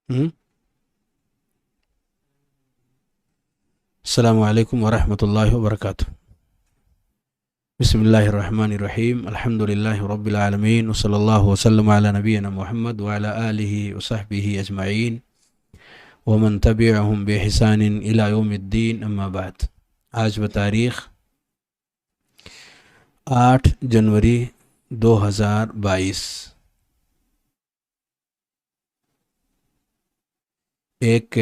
ہم؟ السلام علیکم ورحمۃ اللہ وبرکاتہ۔ بسم اللہ الرحمن الرحیم، الحمد للہ رب العالمین، وصلی اللہ وسلم علی نبینا محمد وعلی آلہ وصحبہ اجمعین ومن تبعہم بإحسان الی یوم الدین، اما بعد۔ آج بتاریخ 8 جنوری 2022 ایک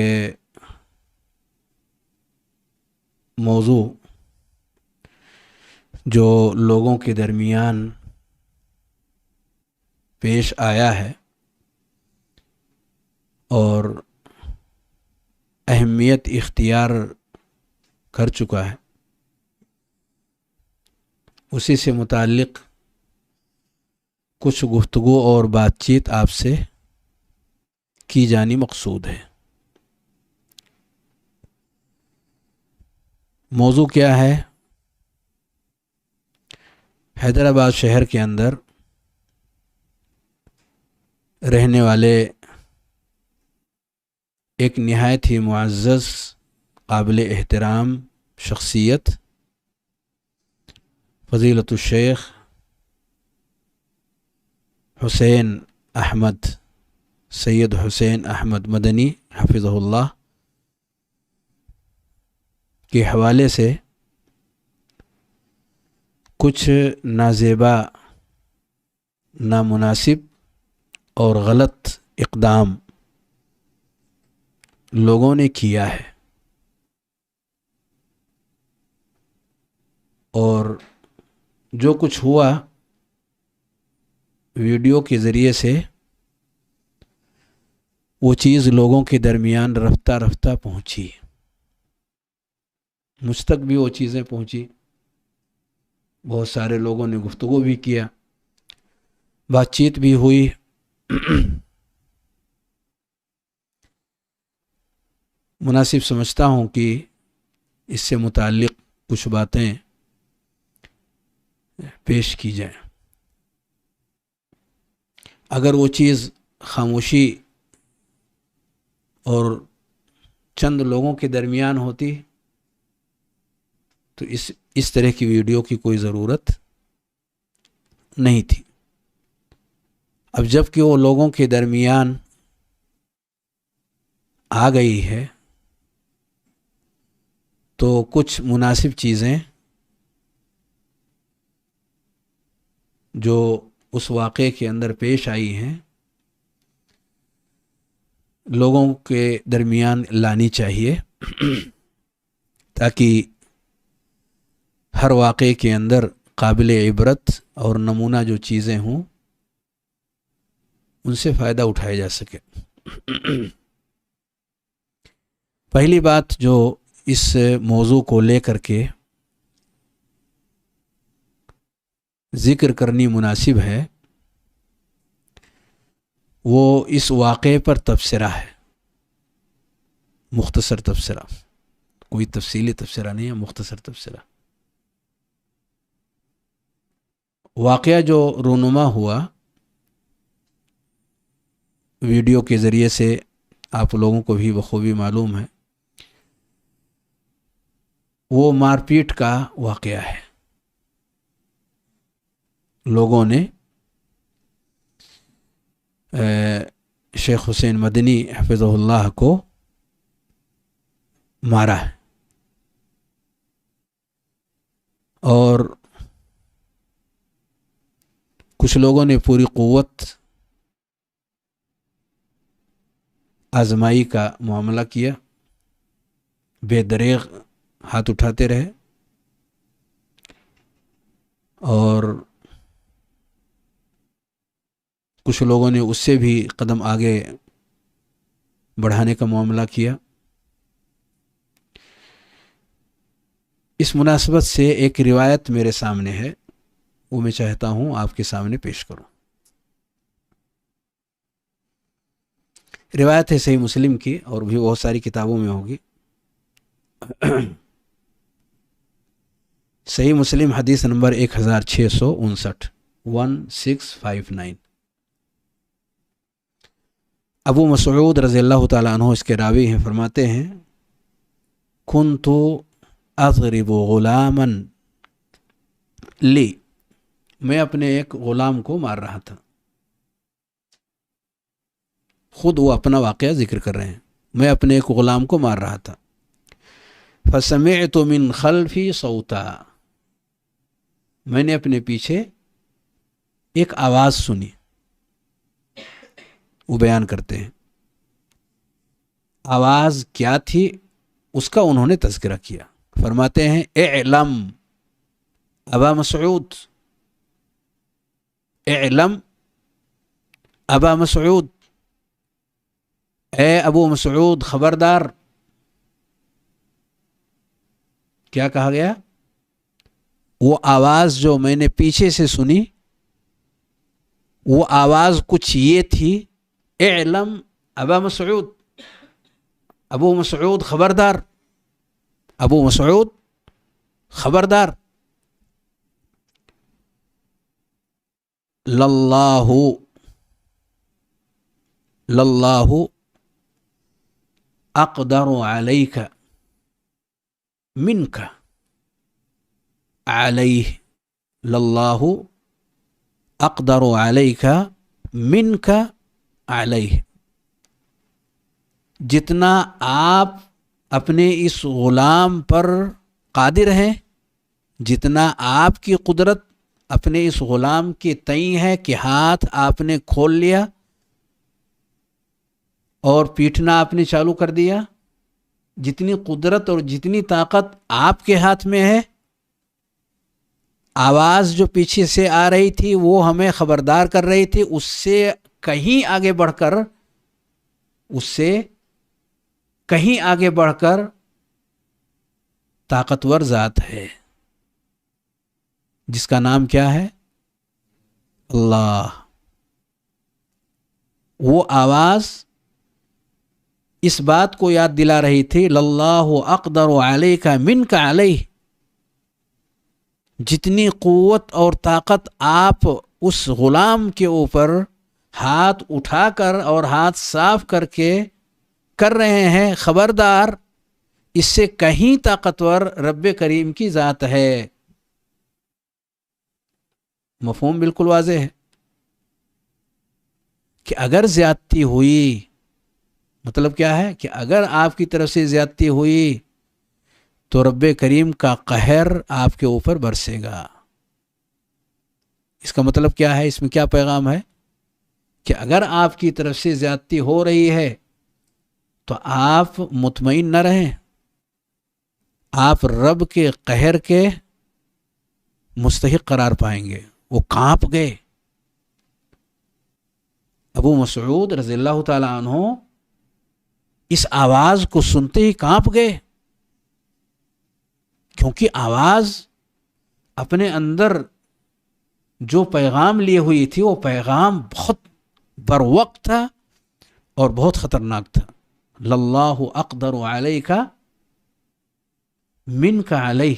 موضوع جو لوگوں کے درمیان پیش آیا ہے اور اہمیت اختیار کر چکا ہے، اسی سے متعلق کچھ گفتگو اور بات چیت آپ سے کی جانی مقصود ہے۔ موضوع کیا ہے؟ حیدرآباد شہر کے اندر رہنے والے ایک نہایت ہی معزز، قابل احترام شخصیت فضیلۃ الشیخ حسین احمد، سید حسین احمد مدنی حفظہ اللہ کے حوالے سے کچھ نازیبا، نامناسب اور غلط اقدام لوگوں نے کیا ہے، اور جو کچھ ہوا ویڈیو کے ذریعے سے وہ چیز لوگوں کے درمیان رفتہ رفتہ پہنچی، مجھ تک بھی وہ چیزیں پہنچی، بہت سارے لوگوں نے گفتگو بھی کیا، بات چیت بھی ہوئی۔ مناسب سمجھتا ہوں کہ اس سے متعلق کچھ باتیں پیش کی جائیں۔ اگر وہ چیز خاموشی اور چند لوگوں کے درمیان ہوتی تو اس طرح کی ویڈیو کی کوئی ضرورت نہیں تھی۔ اب جب کہ وہ لوگوں کے درمیان آ گئی ہے تو کچھ مناسب چیزیں جو اس واقعے کے اندر پیش آئی ہیں لوگوں کے درمیان لانی چاہیے، تاکہ ہر واقعے کے اندر قابل عبرت اور نمونہ جو چیزیں ہوں ان سے فائدہ اٹھایا جا سکے۔ پہلی بات جو اس موضوع کو لے کر کے ذکر کرنی مناسب ہے وہ اس واقعے پر تبصرہ ہے، مختصر تبصرہ، کوئی تفصیلی تبصرہ نہیں ہے، مختصر تبصرہ۔ واقعہ جو رونما ہوا ویڈیو کے ذریعے سے آپ لوگوں کو بھی بخوبی معلوم ہے، وہ مار پیٹ کا واقعہ ہے۔ لوگوں نے شیخ حسین مدنی حفظہ اللہ کو مارا ہے، اور کچھ لوگوں نے پوری قوت آزمائی کا معاملہ کیا، بے دریغ ہاتھ اٹھاتے رہے، اور کچھ لوگوں نے اس سے بھی قدم آگے بڑھانے کا معاملہ کیا۔ اس مناسبت سے ایک روایت میرے سامنے ہے، وہ میں چاہتا ہوں آپ کے سامنے پیش کروں۔ روایت ہے صحیح مسلم کی، اور بھی بہت ساری کتابوں میں ہوگی۔ صحیح مسلم حدیث نمبر 1659، 1659۔ ابو مسعود رضی اللہ تعالیٰ عنہ اس کے راوی ہیں، فرماتے ہیں کنت اضرب غلاما لی، میں اپنے ایک غلام کو مار رہا تھا. خود وہ اپنا واقعہ ذکر کر رہے ہیں، میں اپنے ایک غلام کو مار رہا تھا. فسمعت من خلفی صوتا، میں نے اپنے پیچھے ایک آواز سنی. وہ بیان کرتے ہیں آواز کیا تھی اس کا انہوں نے تذکرہ کیا. فرماتے ہیں اعلم ابا مسعود، اعلم ابا مسعود، اے ابو مسعود خبردار. کیا کہا گیا؟ وہ آواز جو میں نے پیچھے سے سنی وہ آواز کچھ یہ تھی، اعلم ابا مسعود، ابو مسعود خبردار، ابو مسعود خبردار. للہ اقدر علیک منک علیہ، للہ اقدر علیک منک علیہ. جتنا آپ اپنے اس غلام پر قادر ہیں، جتنا آپ کی قدرت اپنے اس غلام کے تئیں ہے کہ ہاتھ آپ نے کھول لیا اور پیٹنا آپ نے چالو کر دیا، جتنی قدرت اور جتنی طاقت آپ کے ہاتھ میں ہے، آواز جو پیچھے سے آ رہی تھی وہ ہمیں خبردار کر رہی تھی، اس سے کہیں آگے بڑھ کر، اس سے کہیں آگے بڑھ کر طاقتور ذات ہے جس کا نام کیا ہے؟ اللہ. وہ آواز اس بات کو یاد دلا رہی تھی، للہ اقدر علیک منک علیہ. جتنی قوت اور طاقت آپ اس غلام کے اوپر ہاتھ اٹھا کر اور ہاتھ صاف کر کے کر رہے ہیں، خبردار اس سے کہیں طاقتور رب کریم کی ذات ہے. مفہوم بالکل واضح ہے کہ اگر زیادتی ہوئی، مطلب کیا ہے کہ اگر آپ کی طرف سے زیادتی ہوئی تو رب کریم کا قہر آپ کے اوپر برسے گا. اس کا مطلب کیا ہے؟ اس میں کیا پیغام ہے کہ اگر آپ کی طرف سے زیادتی ہو رہی ہے تو آپ مطمئن نہ رہیں، آپ رب کے قہر کے مستحق قرار پائیں گے. وہ کانپ گئے. ابو مسعود رضی اللہ تعالی عنہ اس آواز کو سنتے ہی کانپ گئے، کیونکہ آواز اپنے اندر جو پیغام لیے ہوئی تھی وہ پیغام بہت بروقت تھا اور بہت خطرناک تھا. للہ اقدر علیک منک علیہ.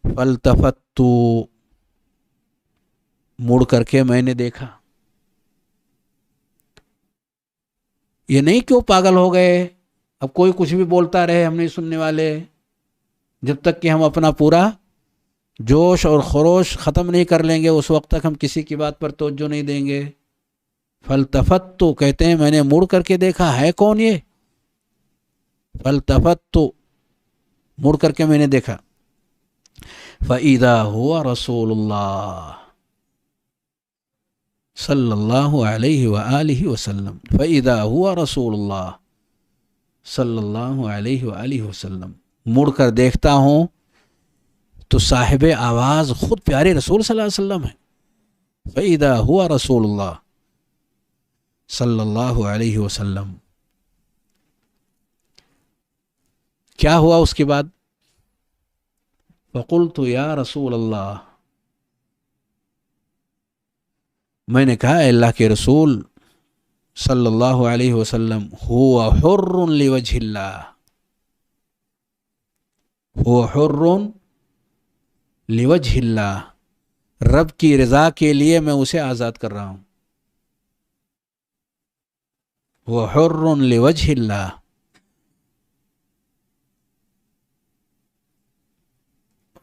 فالتفت، مڑ کر کے میں نے دیکھا. یہ نہیں کہ وہ پاگل ہو گئے، اب کوئی کچھ بھی بولتا رہے ہم نہیں سننے والے، جب تک کہ ہم اپنا پورا جوش اور خروش ختم نہیں کر لیں گے اس وقت تک ہم کسی کی بات پر توجہ نہیں دیں گے. فالتفت، کہتے ہیں میں نے مڑ کر کے دیکھا، ہے کون یہ؟ فالتفت، مڑ کر کے میں نے دیکھا. فَإِذَا هُوَ رَسُولُ اللَّهِ صلی اللہ علیہ وآلہ وسلم. فَإِذَا هُوَ رَسُولُ اللَّهِ صلی اللہ علیہ وآلہ وسلم. مڑ کر دیکھتا ہوں تو صاحب آواز خود پیارے رسول صلی اللہ علیہ وسلم ہے. فَإِذَا هُوَ رَسُولُ اللَّهِ صلی اللہ علیہ وسلم. کیا ہوا اس کے بعد؟ فقلت یا رسول اللہ، میں نے کہا اے اللہ کے رسول صلی اللہ علیہ وسلم، هو حر لوجہ اللہ، هو حر لوجہ اللہ، رب کی رضا کے لیے میں اسے آزاد کر رہا ہوں. وحر لوجہ اللہ.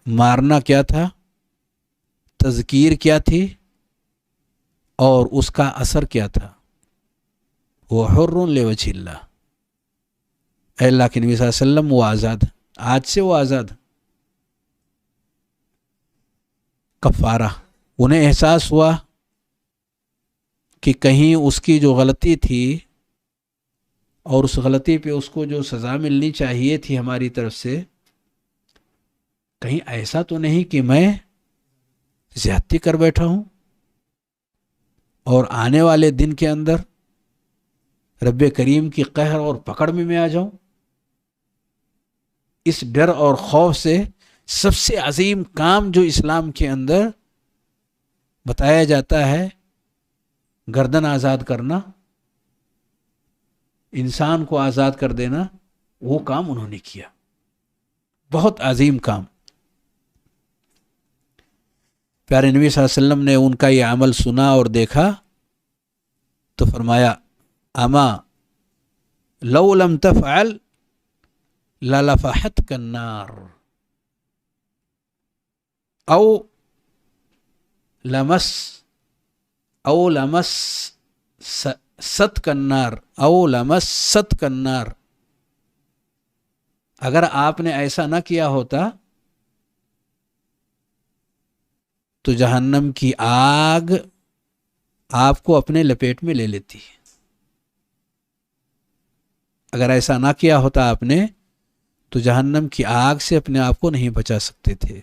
مارنا کیا تھا، تذکیر کیا تھی، اور اس کا اثر کیا تھا. وحر لوجہ اللہ. اے اللہ کے نبی صلی اللہ علیہ وسلم وہ آزاد، آج سے وہ آزاد. کفارہ. انہیں احساس ہوا کہ کہیں اس کی جو غلطی تھی اور اس غلطی پہ اس کو جو سزا ملنی چاہیے تھی ہماری طرف سے، کہیں ایسا تو نہیں کہ میں زیادتی کر بیٹھا ہوں اور آنے والے دن کے اندر رب کریم کی قہر اور پکڑ میں آ جاؤں. اس ڈر اور خوف سے سب سے عظیم کام جو اسلام کے اندر بتایا جاتا ہے، گردن آزاد کرنا، انسان کو آزاد کر دینا، وہ کام انہوں نے کیا. بہت عظیم کام. پیارے نبی صلی اللہ علیہ وسلم نے ان کا یہ عمل سنا اور دیکھا تو فرمایا اما لو لم تفعل للفحتک النار او لمس ست النار او لمست النار. اگر آپ نے ایسا نہ کیا ہوتا تو جہنم کی آگ آپ کو اپنے لپیٹ میں لے لیتی. اگر ایسا نہ کیا ہوتا آپ نے تو جہنم کی آگ سے اپنے آپ کو نہیں بچا سکتے تھے.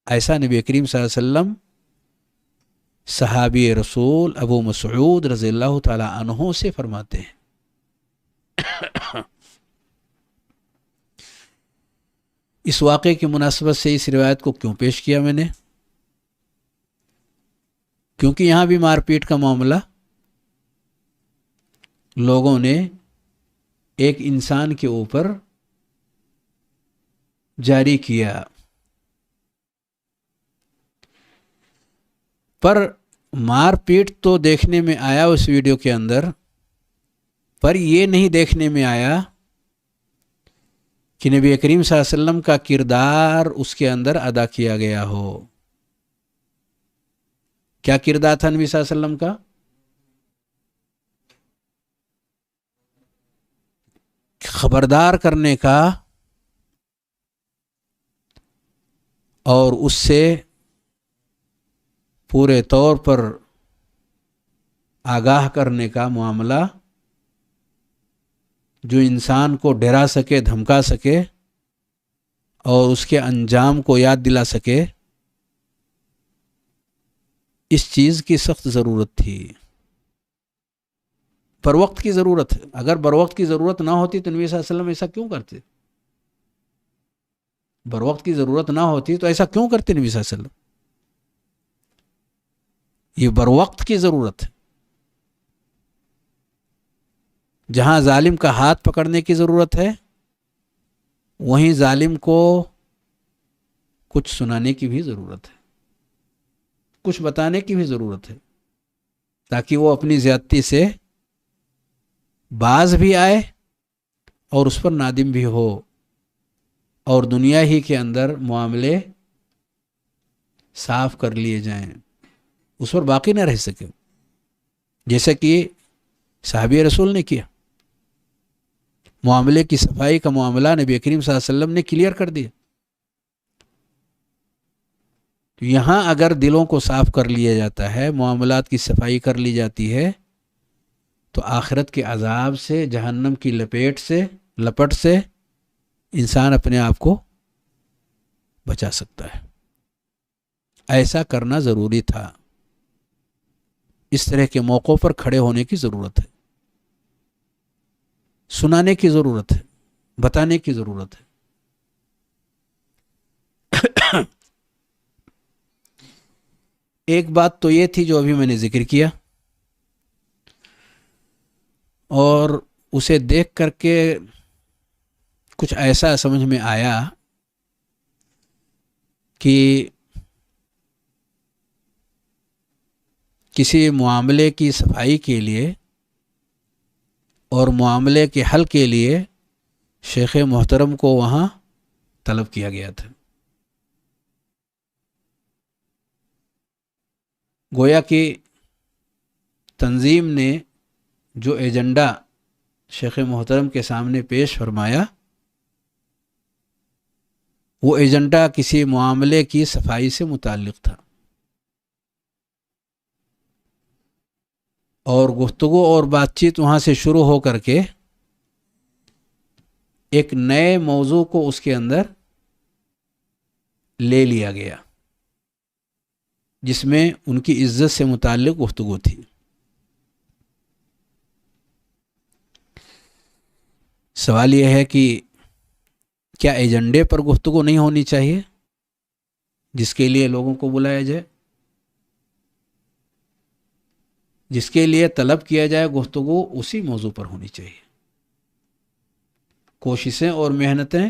ایسا نبی کریم صلی اللہ علیہ وسلم صحابی رسول ابو مسعود رضی اللہ تعالی عنہ سے فرماتے ہیں. اس واقعے کی مناسبت سے اس روایت کو کیوں پیش کیا میں نے؟ کیونکہ یہاں بھی مار پیٹ کا معاملہ لوگوں نے ایک انسان کے اوپر جاری کیا، پر مار پیٹ تو دیکھنے میں آیا اس ویڈیو کے اندر، پر یہ نہیں دیکھنے میں آیا کہ نبی کریم صلی اللہ علیہ وسلم کا کردار اس کے اندر ادا کیا گیا ہو. کیا کردار تھا نبی صلی اللہ علیہ وسلم کا؟ خبردار کرنے کا اور اس سے پورے طور پر آگاہ کرنے کا معاملہ، جو انسان کو ڈرا سکے، دھمکا سکے اور اس کے انجام کو یاد دلا سکے. اس چیز کی سخت ضرورت تھی، پر وقت کی ضرورت ہے. اگر بر وقت کی ضرورت نہ ہوتی تو نبی صلی اللہ علیہ وسلم ایسا کیوں کرتے؟ بر وقت کی ضرورت نہ ہوتی تو ایسا کیوں کرتے نبی صلی اللہ علیہ وسلم؟ یہ بر وقت کی ضرورت ہے. جہاں ظالم کا ہاتھ پکڑنے کی ضرورت ہے وہیں ظالم کو کچھ سنانے کی بھی ضرورت ہے، کچھ بتانے کی بھی ضرورت ہے، تاکہ وہ اپنی زیادتی سے باز بھی آئے اور اس پر نادم بھی ہو اور دنیا ہی کے اندر معاملے صاف کر لیے جائیں، اس پر باقی نہ رہ سکے، جیسا کہ صحابی رسول نے کیا. معاملے کی صفائی کا معاملہ نبی کریم صلی اللہ علیہ وسلم نے کلیئر کر دیا. تو یہاں اگر دلوں کو صاف کر لیا جاتا ہے، معاملات کی صفائی کر لی جاتی ہے، تو آخرت کے عذاب سے، جہنم کی لپٹ سے انسان اپنے آپ کو بچا سکتا ہے. ایسا کرنا ضروری تھا. اس طرح کے موقعوں پر کھڑے ہونے کی ضرورت ہے، سنانے کی ضرورت ہے، بتانے کی ضرورت ہے. ایک بات تو یہ تھی جو ابھی میں نے ذکر کیا، اور اسے دیکھ کر کے کچھ ایسا سمجھ میں آیا کہ کسی معاملے کی صفائی کے لیے اور معاملے کے حل کے لیے شیخ محترم کو وہاں طلب کیا گیا تھا۔ گویا کہ تنظیم نے جو ایجنڈا شیخ محترم کے سامنے پیش فرمایا، وہ ایجنڈا کسی معاملے کی صفائی سے متعلق تھا، اور گفتگو اور بات چیت وہاں سے شروع ہو کر کے ایک نئے موضوع کو اس کے اندر لے لیا گیا، جس میں ان کی عزت سے متعلق گفتگو تھی۔ سوال یہ ہے کہ کیا ایجنڈے پر گفتگو نہیں ہونی چاہیے جس کے لیے لوگوں کو بلایا جائے، جس کے لیے طلب کیا جائے گفتگو اسی موضوع پر ہونی چاہیے، کوششیں اور محنتیں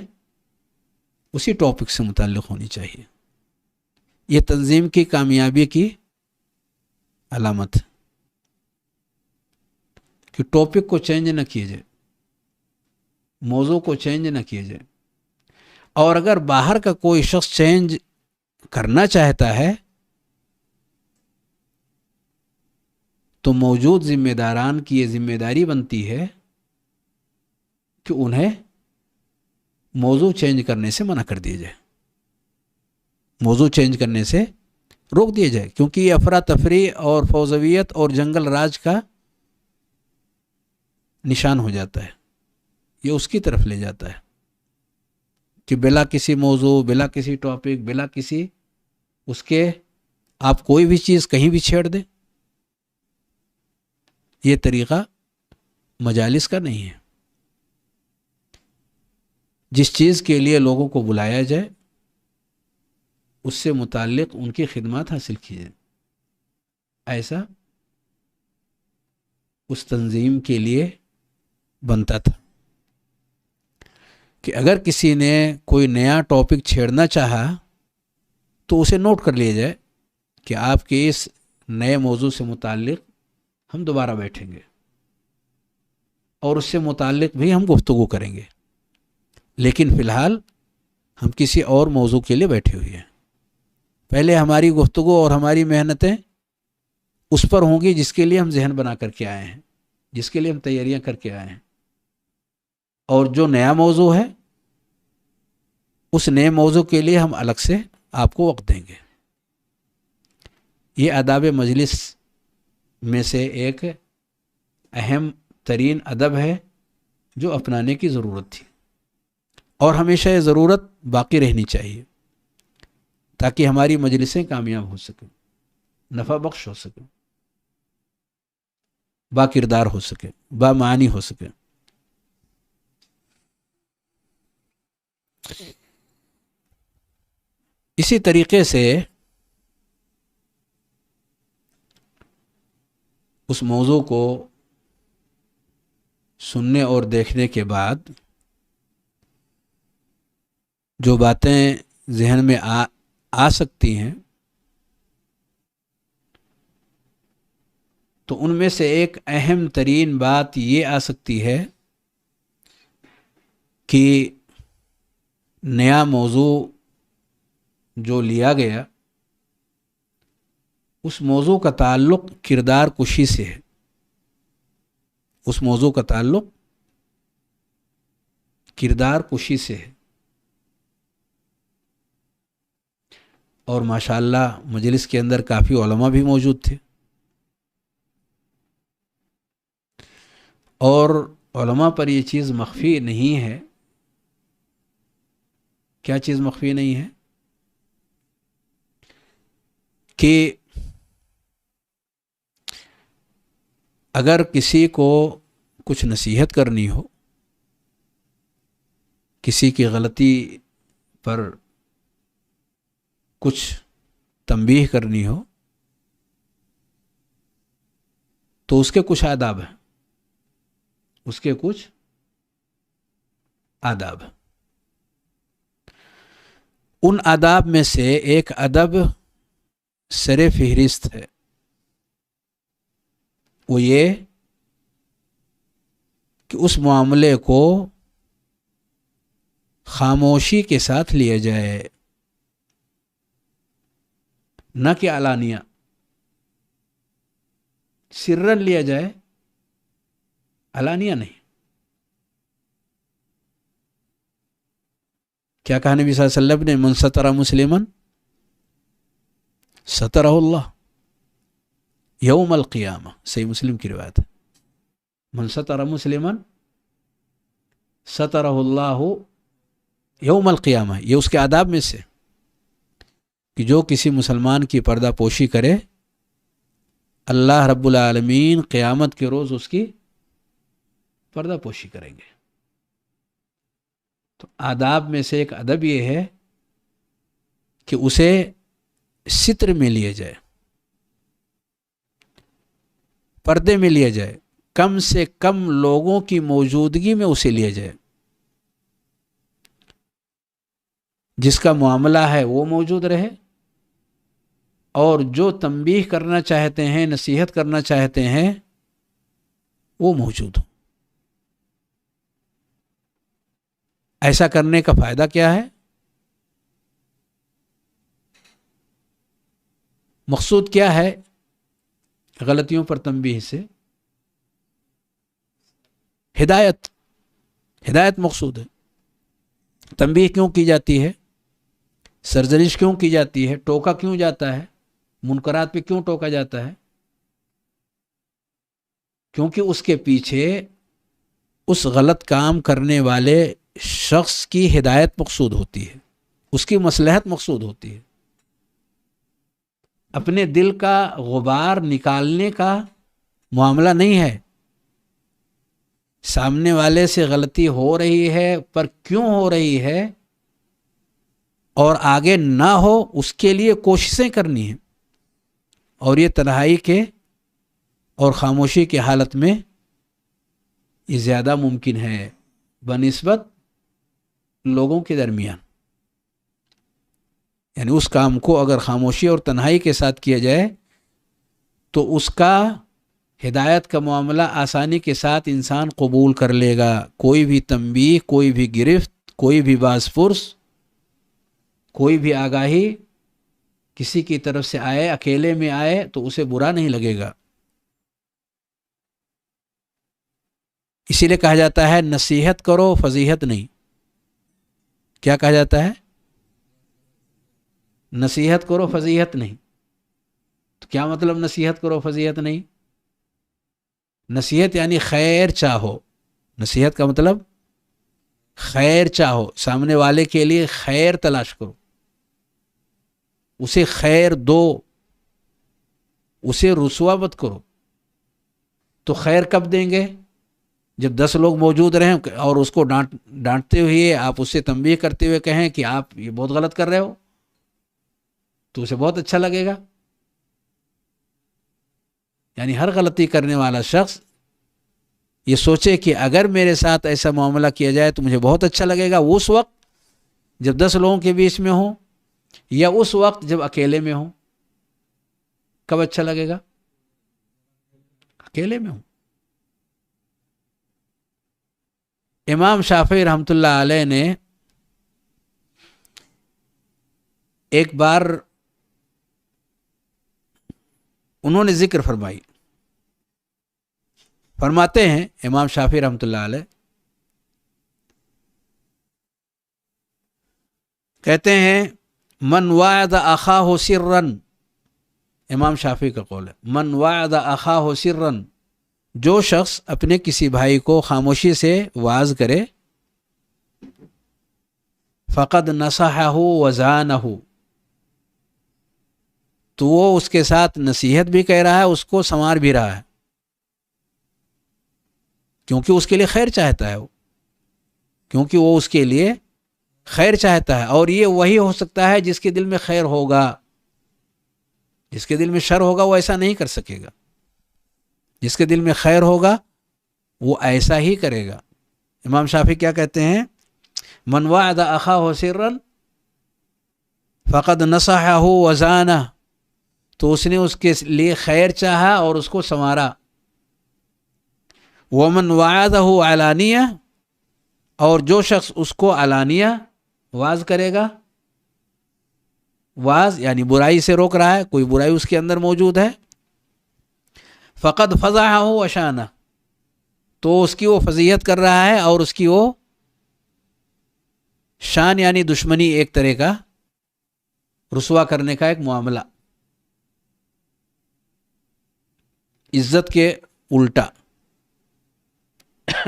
اسی ٹاپک سے متعلق ہونی چاہیے۔ یہ تنظیم کی کامیابی کی علامت ہے کہ ٹاپک کو چینج نہ کیے جائے، موضوع کو چینج نہ کیے جائے، اور اگر باہر کا کوئی شخص چینج کرنا چاہتا ہے تو موجود ذمہ داران کی یہ ذمہ داری بنتی ہے کہ انہیں موضوع چینج کرنے سے منع کر دیا جائے، موضوع چینج کرنے سے روک دیا جائے، کیونکہ یہ افراتفری اور فوضویت اور جنگل راج کا نشان ہو جاتا ہے، یہ اس کی طرف لے جاتا ہے کہ بلا کسی موضوع، بلا کسی ٹاپک، بلا کسی اس کے آپ کوئی بھی چیز کہیں بھی چھیڑ دیں۔ یہ طریقہ مجالس کا نہیں ہے۔ جس چیز کے لیے لوگوں کو بلایا جائے اس سے متعلق ان کی خدمات حاصل کی جائے، ایسا اس تنظیم کے لیے بنتا تھا کہ اگر کسی نے کوئی نیا ٹاپک چھیڑنا چاہا تو اسے نوٹ کر لیا جائے کہ آپ کے اس نئے موضوع سے متعلق ہم دوبارہ بیٹھیں گے اور اس سے متعلق بھی ہم گفتگو کریں گے، لیکن فی الحال ہم کسی اور موضوع کے لیے بیٹھے ہوئے ہیں۔ پہلے ہماری گفتگو اور ہماری محنتیں اس پر ہوں گی جس کے لیے ہم ذہن بنا کر کے آئے ہیں، جس کے لیے ہم تیاریاں کر کے آئے ہیں، اور جو نیا موضوع ہے اس نئے موضوع کے لیے ہم الگ سے آپ کو وقت دیں گے۔ یہ آداب مجلس میں سے ایک اہم ترین ادب ہے جو اپنانے کی ضرورت تھی، اور ہمیشہ یہ ضرورت باقی رہنی چاہیے تاکہ ہماری مجلسیں کامیاب ہو سکیں، نفع بخش ہو سکیں، با کردار ہو سکیں، با معنی ہو سکیں۔ اسی طریقے سے اس موضوع کو سننے اور دیکھنے کے بعد جو باتیں ذہن میں آ سکتی ہیں تو ان میں سے ایک اہم ترین بات یہ آ سکتی ہے کہ نیا موضوع جو لیا گیا اس موضوع کا تعلق کردار کشی سے ہے، اس موضوع کا تعلق کردار کشی سے ہے، اور ماشاءاللہ مجلس کے اندر کافی علماء بھی موجود تھے، اور علماء پر یہ چیز مخفی نہیں ہے۔ کیا چیز مخفی نہیں ہے؟ کہ اگر کسی کو کچھ نصیحت کرنی ہو، کسی کی غلطی پر کچھ تنبیہ کرنی ہو تو اس کے کچھ آداب ہیں، اس کے کچھ آداب ہیں۔ ان آداب میں سے ایک ادب سر فہرست ہے، وہ یہ کہ اس معاملے کو خاموشی کے ساتھ لیا جائے، نہ کہ علانیہ، سرن لیا جائے، علانیہ نہیں۔ کیا کہا نبی صلی اللہ علیہ وسلم نے؟ من ستر مسلمن سترہ اللہ یوم القیامہ، صحیح مسلم کی روایت ہے۔ من ستر مسلمن سترہ اللہ یوم القیامہ، یہ اس کے آداب میں سے کہ جو کسی مسلمان کی پردہ پوشی کرے، اللہ رب العالمین قیامت کے روز اس کی پردہ پوشی کریں گے۔ تو آداب میں سے ایک ادب یہ ہے کہ اسے ستر میں لیا جائے، پردے میں لیا جائے، کم سے کم لوگوں کی موجودگی میں اسے لیا جائے، جس کا معاملہ ہے وہ موجود رہے، اور جو تنبیہ کرنا چاہتے ہیں، نصیحت کرنا چاہتے ہیں، وہ موجود ہو۔ ایسا کرنے کا فائدہ کیا ہے؟ مقصود کیا ہے غلطیوں پر تنبیہ سے؟ ہدایت مقصود ہے۔ تنبیہ کیوں کی جاتی ہے؟ سرزنش کیوں کی جاتی ہے؟ ٹوکا کیوں جاتا ہے؟ منکرات پہ کیوں ٹوکا جاتا ہے؟ کیونکہ اس کے پیچھے اس غلط کام کرنے والے شخص کی ہدایت مقصود ہوتی ہے، اس کی مصلحت مقصود ہوتی ہے۔ اپنے دل کا غبار نکالنے کا معاملہ نہیں ہے، سامنے والے سے غلطی ہو رہی ہے پر کیوں ہو رہی ہے اور آگے نہ ہو اس کے لیے کوششیں کرنی ہیں، اور یہ تنہائی کے اور خاموشی کی حالت میں یہ زیادہ ممکن ہے بنسبت لوگوں کے درمیان۔ یعنی اس کام کو اگر خاموشی اور تنہائی کے ساتھ کیا جائے تو اس کا ہدایت کا معاملہ آسانی کے ساتھ انسان قبول کر لے گا۔ کوئی بھی تنبیہ، کوئی بھی گرفت، کوئی بھی باز پرس، کوئی بھی آگاہی کسی کی طرف سے آئے، اکیلے میں آئے تو اسے برا نہیں لگے گا۔ اسی لیے کہا جاتا ہے نصیحت کرو فضیحت نہیں۔ کیا کہا جاتا ہے؟ نصیحت کرو فضیحت نہیں۔ تو کیا مطلب نصیحت کرو فضیحت نہیں؟ نصیحت یعنی خیر چاہو، نصیحت کا مطلب خیر چاہو، سامنے والے کے لیے خیر تلاش کرو، اسے خیر دو، اسے رسوا مت کرو۔ تو خیر کب دیں گے؟ جب 10 لوگ موجود رہیں اور اس کو ڈانٹتے ہوئے آپ اسے تنبیہ کرتے ہوئے کہیں کہ آپ یہ بہت غلط کر رہے ہو، تو اسے بہت اچھا لگے گا۔ یعنی ہر غلطی کرنے والا شخص یہ سوچے کہ اگر میرے ساتھ ایسا معاملہ کیا جائے تو مجھے بہت اچھا لگے گا، اس وقت جب 10 لوگوں کے بیچ میں ہوں یا اس وقت جب اکیلے میں ہوں۔ کب اچھا لگے گا؟ اکیلے میں ہوں۔ امام شافعی رحمۃ اللہ علیہ نے ایک بار انہوں نے ذکر فرمائی، فرماتے ہیں امام شافعی رحمۃ اللہ علیہ، کہتے ہیں من وعد اخاہ سرا، امام شافعی کا قول ہے، من وعد اخاہ سرا، جو شخص اپنے کسی بھائی کو خاموشی سے وعظ کرے، فقد نصحہ وزانہ، تو وہ اس کے ساتھ نصیحت بھی کہہ رہا ہے، اس کو سنوار بھی رہا ہے، کیونکہ اس کے لیے خیر چاہتا ہے، کیونکہ وہ اس کے لیے خیر چاہتا ہے۔ اور یہ وہی ہو سکتا ہے جس کے دل میں خیر ہوگا، جس کے دل میں شر ہوگا وہ ایسا نہیں کر سکے گا، جس کے دل میں خیر ہوگا وہ ایسا ہی کرے گا۔ امام شافعی کیا کہتے ہیں؟ من وعد اخاہ سرا فقد نصحہ وزانہ، تو اس نے اس کے لیے خیر چاہا اور اس کو سنوارا، ومن وعظہ علانیہ، اور جو شخص اس کو علانیہ واز کرے گا، واز یعنی برائی سے روک رہا ہے، کوئی برائی اس کے اندر موجود ہے، فقد فضحہ وشانہ، تو اس کی وہ فضیحت کر رہا ہے اور اس کی وہ شان یعنی دشمنی، ایک طرح کا رسوا کرنے کا ایک معاملہ، عزت کے الٹا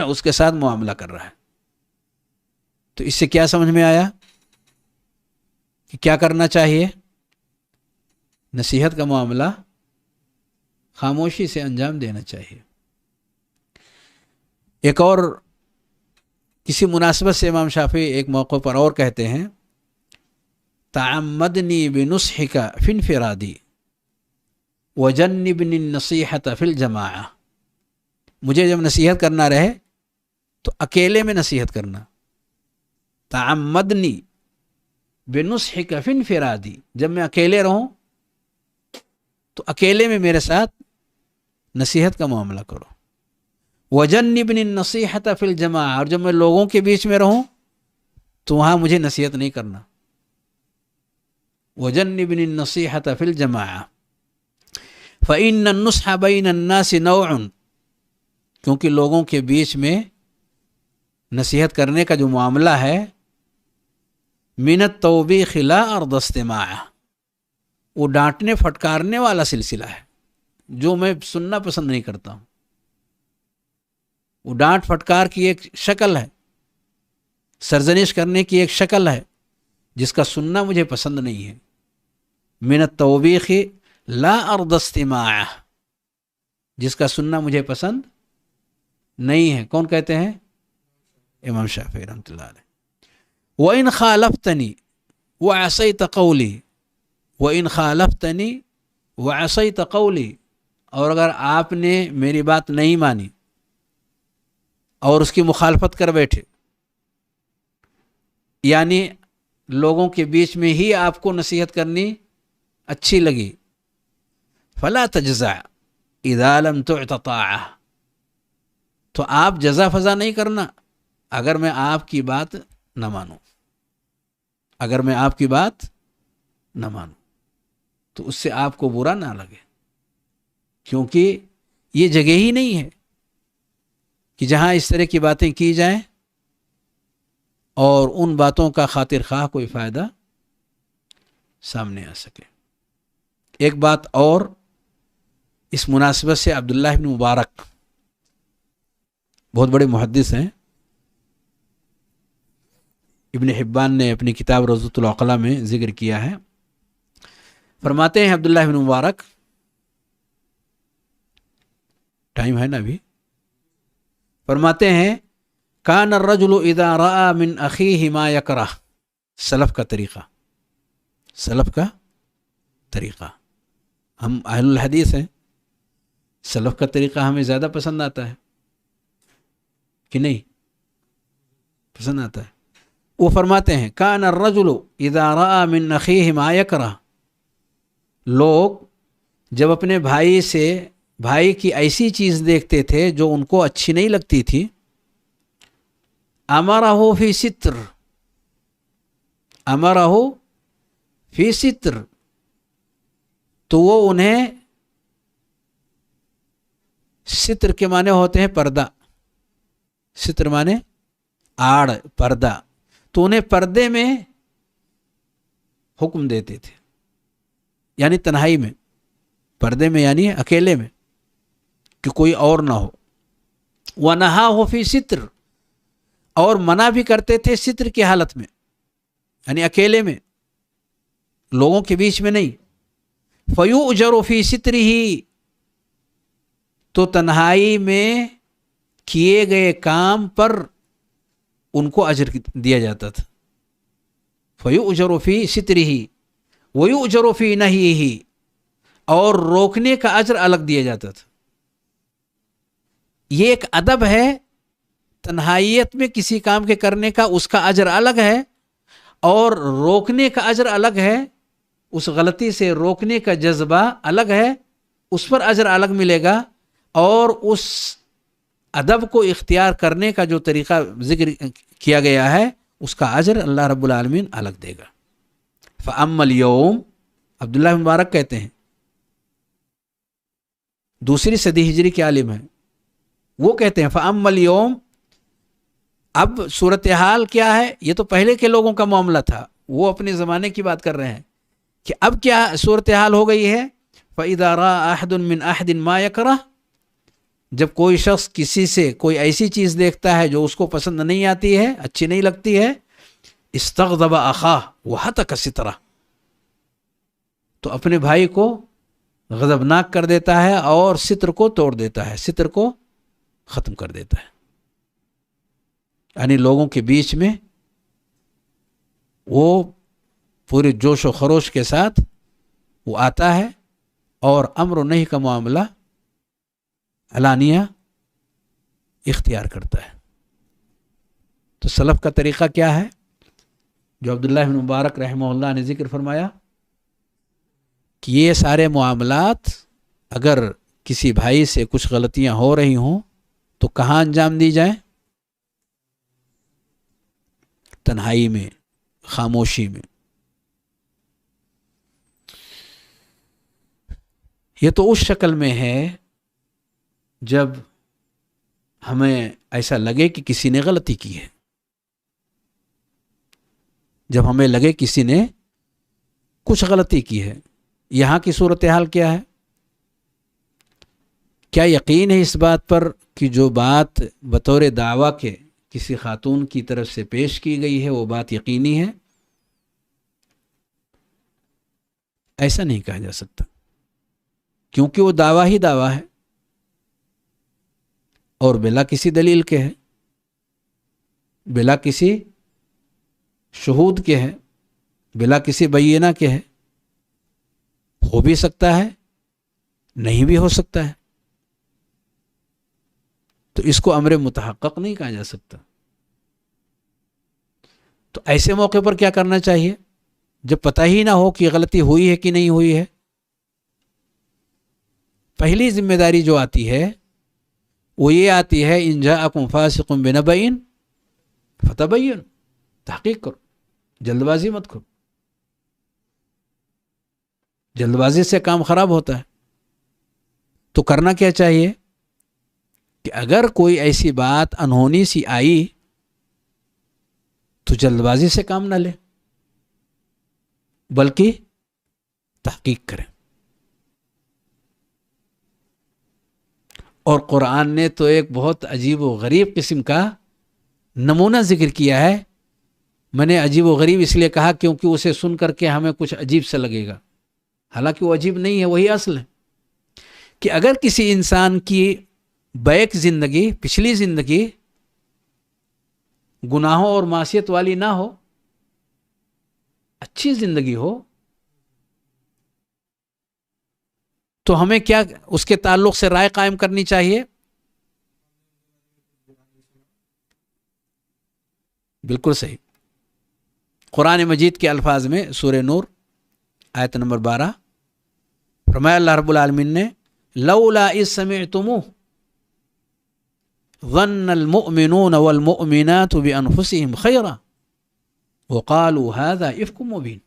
اس کے ساتھ معاملہ کر رہا ہے۔ تو اس سے کیا سمجھ میں آیا کہ کیا کرنا چاہیے؟ نصیحت کا معاملہ خاموشی سے انجام دینا چاہیے۔ ایک اور کسی مناسبت سے امام شافعی ایک موقع پر اور کہتے ہیں، تعمدنی بنصحک فی انفرادی وجنبنی النصیحۃ فی الجماعہ، مجھے جب نصیحت کرنا رہے تو اکیلے میں نصیحت کرنا، تعمدنی بنصحک فی انفرادی، جب میں اکیلے رہوں تو اکیلے میں میرے ساتھ نصیحت کا معاملہ کرو، وجنبنی النصیحۃ فی الجماعہ، اور جب میں لوگوں کے بیچ میں رہوں تو وہاں مجھے نصیحت نہیں کرنا، وجنبنی النصیحۃ فی الجماعہ، فإن النصح بین الناس نوع، کیونکہ لوگوں کے بیچ میں نصیحت کرنے کا جو معاملہ ہے، من التوبیخ لا ارضی استماع، وہ ڈانٹنے پھٹکارنے والا سلسلہ ہے جو میں سننا پسند نہیں کرتا ہوں، وہ ڈانٹ پھٹکار کی ایک شکل ہے، سرزنش کرنے کی ایک شکل ہے جس کا سننا مجھے پسند نہیں ہے، من التوبیخ لا ارضی استماع، جس کا سننا مجھے پسند نہیں ہے۔ کون کہتے ہیں؟ امام شافعی رحمۃ اللہ علیہ۔ وَإِنْ خَالَفْتَنِي وَعَصَيْتَ قَوْلِي، وَإِنْ خَالَفْتَنِي وَعَصَيْتَ قَوْلِي، اور اگر آپ نے میری بات نہیں مانی اور اس کی مخالفت کر بیٹھے، یعنی لوگوں کے بیچ میں ہی آپ کو نصیحت کرنی اچھی لگی، فَلَا تَجْزَعْ إِذَا لَمْ تُعْتَ طَاعَةً، تو آپ جزا فضا نہیں کرنا اگر میں آپ کی بات نہ مانوں، اگر میں آپ کی بات نہ مانوں تو اس سے آپ کو برا نہ لگے، کیونکہ یہ جگہ ہی نہیں ہے کہ جہاں اس طرح کی باتیں کی جائیں اور ان باتوں کا خاطر خواہ کوئی فائدہ سامنے آ سکے۔ ایک بات اور اس مناسبت سے، عبداللہ بن مبارک بہت بڑے محدث ہیں، ابن حبان نے اپنی کتاب روضۃ العقلاء میں ذکر کیا ہے، فرماتے ہیں عبداللہ بن مبارک، ٹائم ہے نا ابھی، فرماتے ہیں کان الرجل اذا رأى من اخیہ ما یکرہ، سلف کا طریقہ، سلف کا طریقہ، ہم اہل الحدیث ہیں، سلف کا طریقہ ہمیں زیادہ پسند آتا ہے کہ نہیں؟ پسند آتا ہے۔ وہ فرماتے ہیں کان الرجل اذا رأى من اخیہ ما یکرہ، لوگ جب اپنے بھائی کی ایسی چیز دیکھتے تھے جو ان کو اچھی نہیں لگتی تھی، امرہ فی ستر، امرہ فی ستر، تو وہ انہیں، ستر کے معنی ہوتے ہیں پردہ، ستر معنی آڑ، پردہ، تو انہیں پردے میں حکم دیتے تھے، یعنی تنہائی میں، پردے میں یعنی اکیلے میں، کہ کوئی اور نہ ہو۔ وَنَهَاهُ فِي ستر، اور منع بھی کرتے تھے ستر کی حالت میں، یعنی اکیلے میں، لوگوں کے بیچ میں نہیں۔ فَيُؤْجَرُ فِي سِتْرِهِ، تو تنہائی میں کیے گئے کام پر ان کو اجر دیا جاتا تھا۔ فَيُؤْجَرُ فِي سِتْرِهِ وَيُؤْجَرُ فِي نَهْيِهِ، اور روکنے کا اجر الگ دیا جاتا تھا۔ یہ ایک ادب ہے، تنہائیت میں کسی کام کے کرنے کا، اس کا اجر الگ ہے، اور روکنے کا اجر الگ ہے، اس غلطی سے روکنے کا جذبہ الگ ہے، اس پر اجر الگ ملے گا، اور اس ادب کو اختیار کرنے کا جو طریقہ ذکر کیا گیا ہے اس کا اجر اللہ رب العالمین الگ دے گا. فَأَمَّا الْيَوْمِ عبداللہ مبارک کہتے ہیں، دوسری صدی ہجری کے عالم ہیں، وہ کہتے ہیں فَأَمَّا الْيَوْمِ، اب صورتحال کیا ہے؟ یہ تو پہلے کے لوگوں کا معاملہ تھا، وہ اپنے زمانے کی بات کر رہے ہیں کہ اب کیا صورتحال ہو گئی ہے. فَإِذَا رَأَى أَحَدٌ مِّنْ أَحَدٍ مَا يَكْرَهُ، جب کوئی شخص کسی سے کوئی ایسی چیز دیکھتا ہے جو اس کو پسند نہیں آتی ہے، اچھی نہیں لگتی ہے، استغضب أخاه وهتك ستره، تو اپنے بھائی کو غضبناک کر دیتا ہے اور ستر کو توڑ دیتا ہے، ستر کو ختم کر دیتا ہے. یعنی لوگوں کے بیچ میں وہ پورے جوش و خروش کے ساتھ وہ آتا ہے اور امر و نہی کا معاملہ علانیہ اختیار کرتا ہے. تو سلف کا طریقہ کیا ہے جو عبداللہ بن مبارک رحمہ اللہ نے ذکر فرمایا کہ یہ سارے معاملات اگر کسی بھائی سے کچھ غلطیاں ہو رہی ہوں تو کہاں انجام دی جائیں؟ تنہائی میں، خاموشی میں. یہ تو اس شکل میں ہے جب ہمیں ایسا لگے کہ کسی نے غلطی کی ہے، جب ہمیں لگے کسی نے کچھ غلطی کی ہے. یہاں کی صورتحال کیا ہے؟ کیا یقین ہے اس بات پر کہ جو بات بطور دعویٰ کے کسی خاتون کی طرف سے پیش کی گئی ہے وہ بات یقینی ہے؟ ایسا نہیں کہا جا سکتا، کیونکہ وہ دعویٰ ہی دعویٰ ہے اور بلا کسی دلیل کے ہے، بلا کسی شہود کے ہے، بلا کسی بینہ کے ہے. ہو بھی سکتا ہے، نہیں بھی ہو سکتا ہے، تو اس کو امر متحقق نہیں کہا جا سکتا. تو ایسے موقع پر کیا کرنا چاہیے جب پتہ ہی نہ ہو کہ غلطی ہوئی ہے کہ نہیں ہوئی ہے؟ پہلی ذمہ داری جو آتی ہے وہ یہ آتی ہے ان جاءکم فاسق بنبأ فتبین، تحقیق کرو، جلد بازی مت کرو. جلد بازی سے کام خراب ہوتا ہے. تو کرنا کیا چاہیے کہ اگر کوئی ایسی بات انہونی سی آئی تو جلد بازی سے کام نہ لے بلکہ تحقیق کریں. اور قرآن نے تو ایک بہت عجیب و غریب قسم کا نمونہ ذکر کیا ہے. میں نے عجیب و غریب اس لیے کہا کیونکہ اسے سن کر کے ہمیں کچھ عجیب سا لگے گا، حالانکہ وہ عجیب نہیں ہے، وہی اصل ہے. کہ اگر کسی انسان کی بیک زندگی، پچھلی زندگی گناہوں اور معصیت والی نہ ہو، اچھی زندگی ہو، تو ہمیں کیا اس کے تعلق سے رائے قائم کرنی چاہیے؟ بالکل صحیح. قرآن مجید کے الفاظ میں سورہ نور آیت نمبر 12 فرمایا اللہ رب العالمین نے لولا اذ سمعتموہ ظن المؤمنون والمؤمنات بانفسهم خیرا وقالوا هذا افک مبین.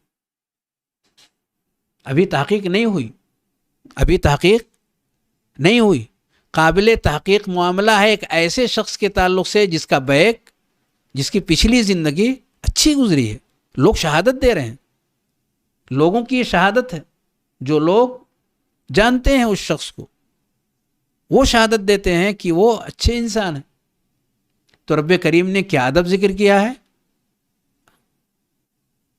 ابھی تحقیق نہیں ہوئی. قابل تحقیق معاملہ ہے ایک ایسے شخص کے تعلق سے جس کا بیک، جس کی پچھلی زندگی اچھی گزری ہے. لوگ شہادت دے رہے ہیں، لوگوں کی یہ شہادت ہے، جو لوگ جانتے ہیں اس شخص کو وہ شہادت دیتے ہیں کہ وہ اچھے انسان ہیں. تو رب کریم نے کیا ادب ذکر کیا ہے؟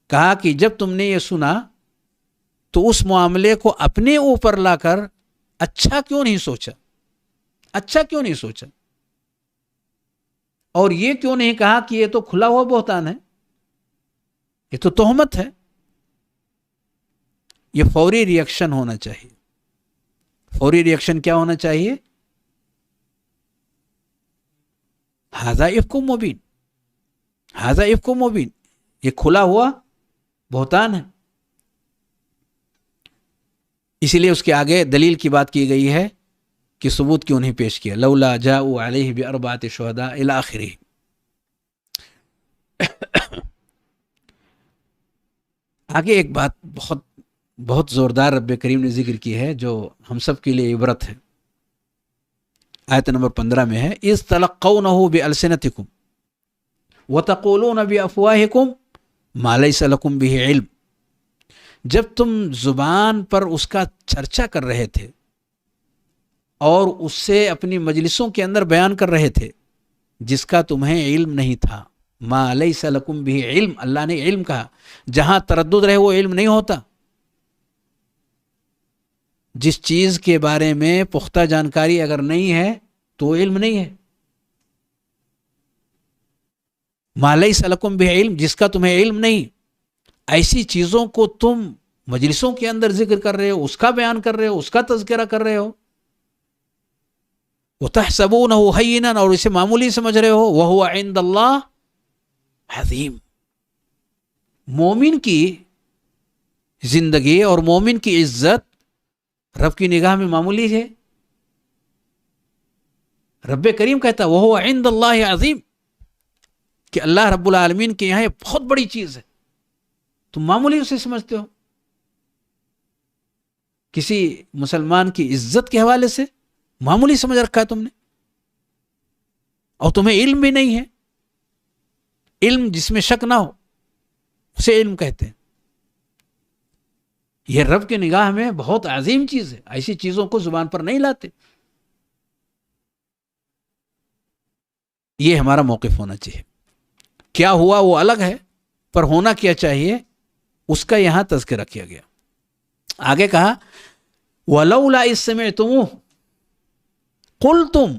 کہا کہ جب تم نے یہ سنا تو اس معاملے کو اپنے اوپر لا کر اچھا کیوں نہیں سوچا، اور یہ کیوں نہیں کہا کہ یہ تو کھلا ہوا بہتان ہے، یہ تو تہمت ہے. یہ فوری ری ایکشن ہونا چاہیے. فوری ری ایکشن کیا ہونا چاہیے؟ ھذا افک مبین، ھذا افک مبین، یہ کھلا ہوا بہتان ہے. اسی لیے اس کے آگے دلیل کی بات کی گئی ہے کہ ثبوت کیوں نہیں پیش کیا. لولا جاؤ علیہ باربعۃ شہداء الی آخرہ. آگے ایک بات بہت بہت زوردار رب کریم نے ذکر کی ہے جو ہم سب کے لیے عبرت ہے. آیت نمبر 15 میں ہے اذ تلقونہ بألسنتکم وتقولون بافواہکم ما لیس لکم بہ علم. جب تم زبان پر اس کا چرچا کر رہے تھے اور اس سے اپنی مجلسوں کے اندر بیان کر رہے تھے جس کا تمہیں علم نہیں تھا. ما لیس لکم بہ علم، اللہ نے علم کہا. جہاں تردد رہے وہ علم نہیں ہوتا. جس چیز کے بارے میں پختہ جانکاری اگر نہیں ہے تو علم نہیں ہے. ما لیس لکم بہ علم، جس کا تمہیں علم نہیں. ایسی چیزوں کو تم مجلسوں کے اندر ذکر کر رہے ہو، اس کا بیان کر رہے ہو، اس کا تذکرہ کر رہے ہو. وَتَحْسَبُونَهُ هَيِّنًا، اور اسے معمولی سمجھ رہے ہو. وَهُوَ عِندَ اللَّهِ عَظِيمٌ. مومن کی زندگی اور مومن کی عزت رب کی نگاہ میں معمولی ہے. رب کریم کہتا ہے وَهُوَ عِندَ اللَّهِ عَظِيمٌ، کہ اللہ رب العالمین کے یہاں یہ بہت بڑی چیز ہے، تم معمولی اسے سمجھتے ہو. کسی مسلمان کی عزت کے حوالے سے معمولی سمجھ رکھا ہے تم نے، اور تمہیں علم بھی نہیں ہے. علم جس میں شک نہ ہو اسے علم کہتے ہیں. یہ رب کی نگاہ میں بہت عظیم چیز ہے. ایسی چیزوں کو زبان پر نہیں لاتے. یہ ہمارا موقف ہونا چاہیے. کیا ہوا وہ الگ ہے، پر ہونا کیا چاہیے اس کا یہاں تذکرہ کیا گیا. آگے کہا وَلَوْلَا إِذْ سَمِعْتُمُوهُ قُلْتُمْ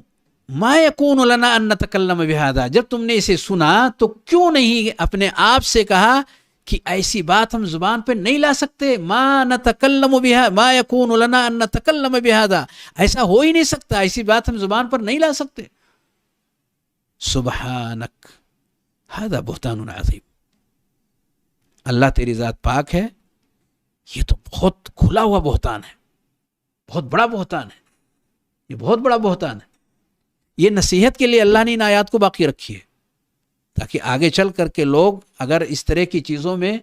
مَا يَكُونُ لَنَا أَن نَتَكَلَّمَ بِهَذَا. جب تم نے اسے سنا تو کیوں نہیں اپنے آپ سے کہا کہ ایسی بات ہم زبان پہ نہیں لا سکتے. مَا نَتَكَلَّمُ بِهَا مَا يَكُونُ لَنَا أَن نَتَكَلَّمَ بِهَذَا، ایسا ہو ہی نہیں سکتا، ایسی بات ہم زبان پر نہیں لا سکتے. سبحانک هذا بہتان عظیم. اللہ تیری ذات پاک ہے، یہ تو بہت کھلا ہوا بہتان ہے، بہت بڑا بہتان ہے، یہ بہت بڑا بہتان ہے. یہ نصیحت کے لیے اللہ نے ان آیات کو باقی رکھی ہے تاکہ آگے چل کر کے لوگ اگر اس طرح کی چیزوں میں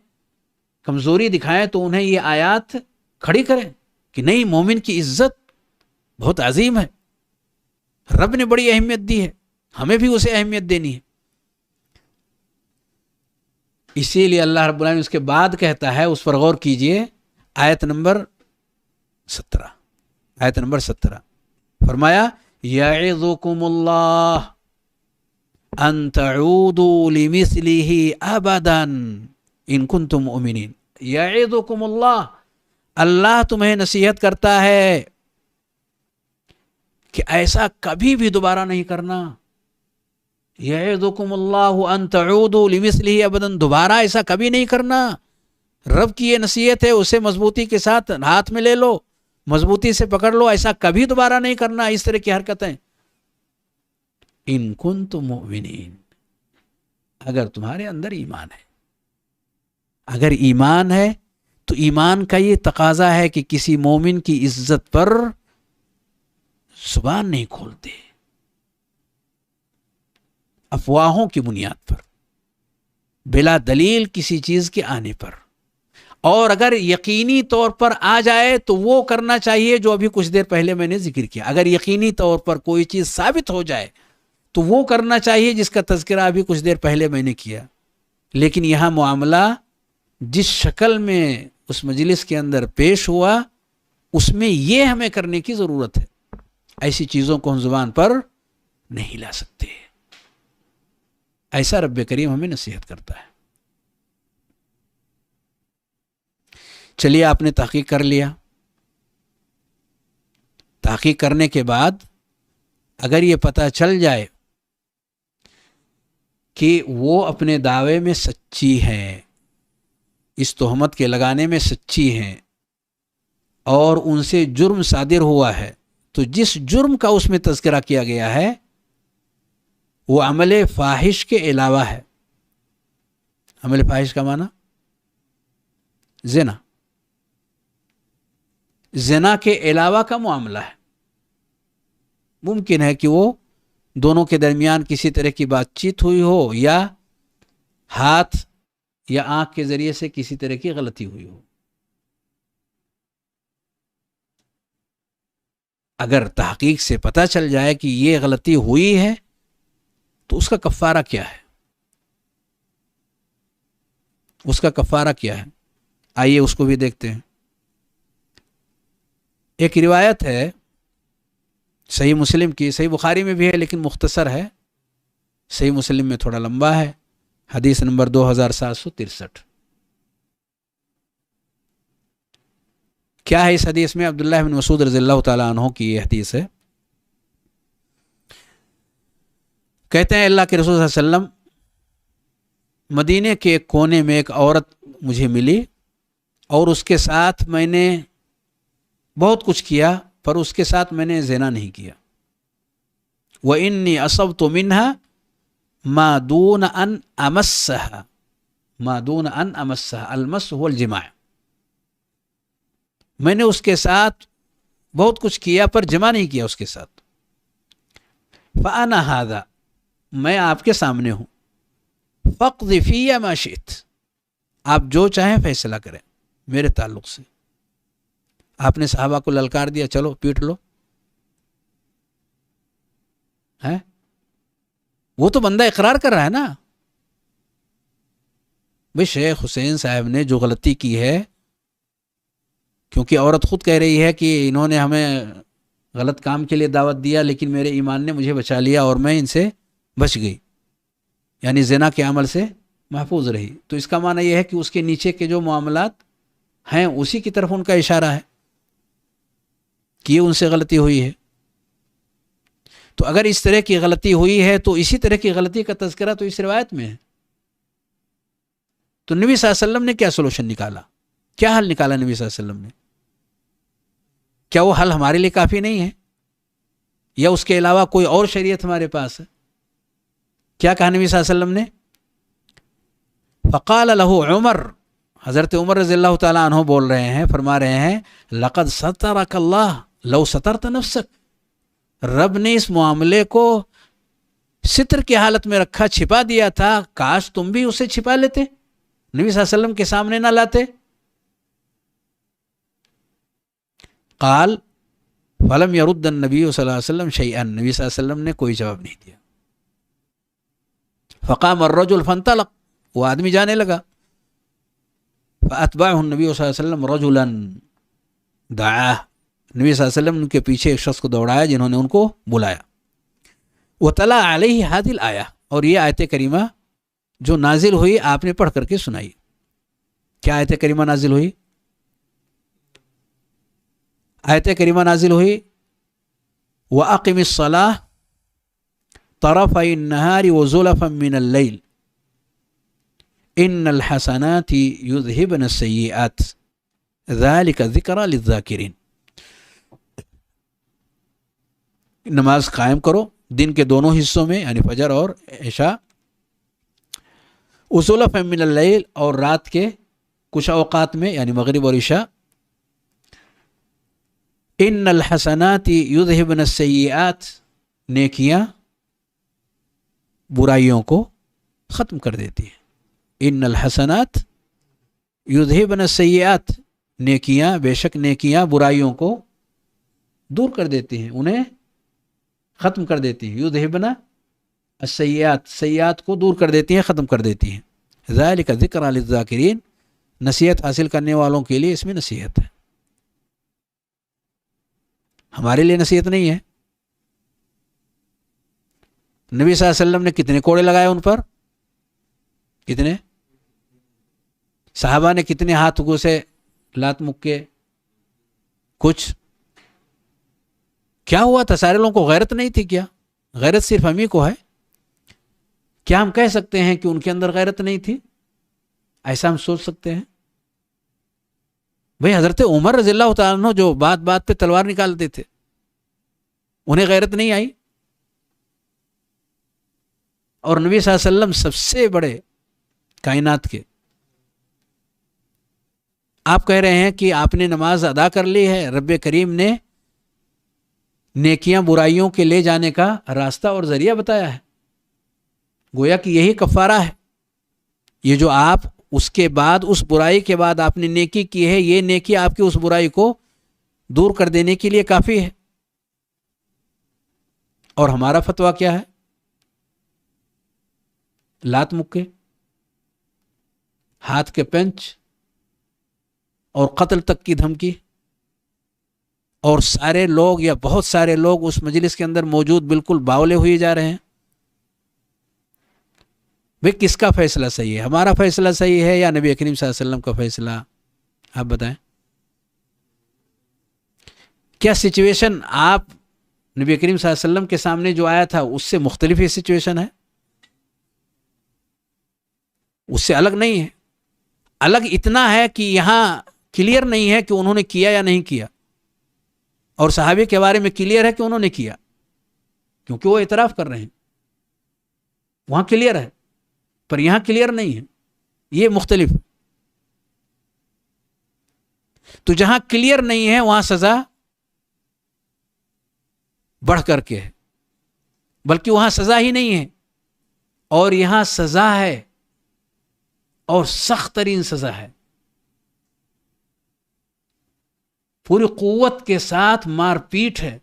کمزوری دکھائیں تو انہیں یہ آیات کھڑی کریں کہ نہیں، مومن کی عزت بہت عظیم ہے، رب نے بڑی اہمیت دی ہے، ہمیں بھی اسے اہمیت دینی ہے. اسی لیے اللہ رب العالمین اس کے بعد کہتا ہے، اس پر غور کیجئے، آیت نمبر 17 فرمایا یعظکم اللہ ان تعودوا لمثلہ ابدا ان کنتم مؤمنین. یعظکم اللہ، اللہ تمہیں نصیحت کرتا ہے کہ ایسا کبھی بھی دوبارہ نہیں کرنا. یعظکم اللہ ان تعودوا لمثلہ ابدا، دوبارہ ایسا کبھی نہیں کرنا. رب کی یہ نصیحت ہے، اسے مضبوطی کے ساتھ ہاتھ میں لے لو، مضبوطی سے پکڑ لو، ایسا کبھی دوبارہ نہیں کرنا اس طرح کی حرکتیں. ان کنتم مؤمنین، اگر تمہارے اندر ایمان ہے. اگر ایمان ہے تو ایمان کا یہ تقاضا ہے کہ کسی مومن کی عزت پر زبان نہیں کھولتے افواہوں کی بنیاد پر، بلا دلیل کسی چیز کے آنے پر. اور اگر یقینی طور پر آ جائے تو وہ کرنا چاہیے جو ابھی کچھ دیر پہلے میں نے ذکر کیا. اگر یقینی طور پر کوئی چیز ثابت ہو جائے تو وہ کرنا چاہیے جس کا تذکرہ ابھی کچھ دیر پہلے میں نے کیا. لیکن یہاں معاملہ جس شکل میں اس مجلس کے اندر پیش ہوا اس میں یہ ہمیں کرنے کی ضرورت ہے. ایسی چیزوں کو ہم زبان پر نہیں لا سکتے. ایسا رب کریم ہمیں نصیحت کرتا ہے. چلیے، آپ نے تحقیق کر لیا. تحقیق کرنے کے بعد اگر یہ پتہ چل جائے کہ وہ اپنے دعوے میں سچی ہیں، اس تہمت کے لگانے میں سچی ہیں، اور ان سے جرم صادر ہوا ہے، تو جس جرم کا اس میں تذکرہ کیا گیا ہے وہ عمل فاحش کے علاوہ ہے. عمل فاحش کا معنی زنا کے علاوہ کا معاملہ ہے. ممکن ہے کہ وہ دونوں کے درمیان کسی طرح کی بات چیت ہوئی ہو یا ہاتھ یا آنکھ کے ذریعے سے کسی طرح کی غلطی ہوئی ہو. اگر تحقیق سے پتہ چل جائے کہ یہ غلطی ہوئی ہے تو اس کا کفارہ کیا ہے؟ اس کا کفارہ کیا ہے؟ آئیے اس کو بھی دیکھتے ہیں. ایک روایت ہے صحیح مسلم کی، صحیح بخاری میں بھی ہے لیکن مختصر ہے، صحیح مسلم میں تھوڑا لمبا ہے، حدیث نمبر 2763. کیا ہے اس حدیث میں؟ عبداللہ بن مسعود رضی اللہ تعالیٰ عنہ کی یہ حدیث ہے. کہتے ہیں اللہ کے رسول صلی اللہ علیہ وسلم مدینے کے ایک کونے میں ایک عورت مجھے ملی اور اس کے ساتھ میں نے بہت کچھ کیا پر اس کے ساتھ میں نے زنا نہیں کیا. وَإِنِّي أَصَبْتُ مِنْهَا مَا دُونَ أَنْ أَمَسَّهَا مَا دُونَ أَنْ أَمَسَّهَا المس هو الجماع. میں نے اس کے ساتھ بہت کچھ کیا پر جمع نہیں کیا اس کے ساتھ. فَأَنَا هَذَا میں آپ کے سامنے ہوں. فَقْضِ فِيَّ مَا شِئْتَ آپ جو چاہیں فیصلہ کریں میرے تعلق سے. آپ نے صحابہ کو للکار دیا چلو پیٹ لو. ہے وہ تو بندہ اقرار کر رہا ہے نا بھئی شیخ حسین صاحب نے جو غلطی کی ہے، کیونکہ عورت خود کہہ رہی ہے کہ انہوں نے ہمیں غلط کام کے لیے دعوت دیا لیکن میرے ایمان نے مجھے بچا لیا اور میں ان سے بچ گئی، یعنی زنا کے عمل سے محفوظ رہی. تو اس کا معنی یہ ہے کہ اس کے نیچے کے جو معاملات ہیں اسی کی طرف ان کا اشارہ ہے کہ یہ ان سے غلطی ہوئی ہے. تو اگر اس طرح کی غلطی ہوئی ہے تو اسی طرح کی غلطی کا تذکرہ تو اس روایت میں ہے. تو نبی صلی اللہ علیہ وسلم نے کیا سولوشن نکالا؟ کیا حل نکالا نبی صلی اللہ علیہ وسلم نے؟ کیا وہ حل ہمارے لیے کافی نہیں ہے یا اس کے علاوہ کوئی اور شریعت ہمارے پاس ہے؟ کیا کہا نبی صلی اللہ علیہ وسلم نے؟ فقال له عمر، حضرت عمر رضی اللہ تعالیٰ عنہ بول رہے ہیں، فرما رہے ہیں لقد سترک اللہ لو سترت نفسک. رب نے اس معاملے کو ستر کی حالت میں رکھا، چھپا دیا تھا، کاش تم بھی اسے چھپا لیتے، نبی صلی اللہ علیہ وسلم کے سامنے نہ لاتے. قال فلم يرد النبی صلی اللہ علیہ وسلم شیئا، نبی صلی اللہ علیہ وسلم نے کوئی جواب نہیں دیا. فقام الرجل فانطلق، وہ آدمی جانے لگا. فاتبعه النبی صلی اللہ علیہ وسلم رجلا دعاه، نبی صلی اللہ علیہ وسلم ان کے پیچھے ایک شخص کو دوڑایا جنہوں نے ان کو بلایا. وتلا علیہ هذه الآیہ، اور یہ آیت کریمہ جو نازل ہوئی آپ نے پڑھ کر کے سنائی. کیا آیت کریمہ نازل ہوئی؟ آیت کریمہ نازل ہوئی وَأَقِمِ الصَّلَاةَ طَرَفَيِ النَّهَارِ وَزُلَفًا مِّنَ اللَّيْلِ إِنَّ الْحَسَنَاتِ يُذْهِبْنَ السَّيِّئَاتِ ذَلِكَ ذِكْرَى لِلذَّاكِرِينَ. نماز قائم کرو دن کے دونوں حصوں میں، یعنی فجر اور عشاء، وزلفًا مِّنَ اللَّيْلِ اور رات کے کچھ اوقات میں، یعنی مغرب اور عشاء. ان الحسنات یذہبن السیئات، نیکیاں برائیوں کو ختم کر دیتی ہیں. ان الحسنات یذہبن السیئات، نیکیاں، بے شک نیکیاں برائیوں کو دور کر دیتی ہیں، انہیں ختم کر دیتی ہیں. یذہبن السیئات، سیئات کو دور کر دیتی ہیں، ختم کر دیتی ہیں. ذالک ذکری للذاکرین، نصیحت حاصل کرنے والوں کے لیے اس میں نصیحت ہے. ہمارے لیے نصیحت نہیں ہے. نبی صلی اللہ علیہ وسلم نے کتنے کوڑے لگائے ان پر؟ کتنے؟ صحابہ نے کتنے ہاتھ گھسے، لات مکے؟ کچھ. کیا ہوا تھا؟ سارے لوگوں کو غیرت نہیں تھی کیا؟ غیرت صرف ہم ہی کو ہے. کیا ہم کہہ سکتے ہیں کہ ان کے اندر غیرت نہیں تھی؟ ایسا ہم سوچ سکتے ہیں؟ بھئی حضرت عمر رضی اللہ تعالیٰ عنہ جو بات بات پہ تلوار نکالتے تھے، انہیں غیرت نہیں آئی؟ اور نبی صلی اللہ علیہ وسلم سب سے بڑے کائنات کے، آپ کہہ رہے ہیں کہ آپ نے نماز ادا کر لی ہے، رب کریم نے نیکیاں برائیوں کے لے جانے کا راستہ اور ذریعہ بتایا ہے. گویا کہ یہی کفارہ ہے. یہ جو آپ اس کے بعد، اس برائی کے بعد آپ نے نیکی کی ہے، یہ نیکی آپ کی اس برائی کو دور کر دینے کے لیے کافی ہے. اور ہمارا فتویٰ کیا ہے؟ لات مکے، ہاتھ کے پنچ اور قتل تک کی دھمکی. اور سارے لوگ یا بہت سارے لوگ اس مجلس کے اندر موجود بالکل باولے ہوئے جا رہے ہیں. بھئی کس کا فیصلہ صحیح ہے؟ ہمارا فیصلہ صحیح ہے یا نبی کریم صلی اللہ علیہ وسلم کا فیصلہ؟ آپ بتائیں. کیا سچویشن آپ نبی کریم صلی اللہ علیہ وسلم کے سامنے جو آیا تھا اس سے مختلف ہی سچویشن ہے؟ اس سے الگ نہیں ہے. الگ اتنا ہے کہ یہاں کلیئر نہیں ہے کہ انہوں نے کیا یا نہیں کیا، اور صحابی کے بارے میں کلیئر ہے کہ انہوں نے کیا، کیونکہ وہ اعتراف کر رہے ہیں. وہاں کلیئر ہے، پر یہاں کلیئر نہیں ہے. یہ مختلف. تو جہاں کلیئر نہیں ہے وہاں سزا بڑھ کر کے ہے، بلکہ وہاں سزا ہی نہیں ہے، اور یہاں سزا ہے، اور سخت ترین سزا ہے. پوری قوت کے ساتھ مار پیٹ ہے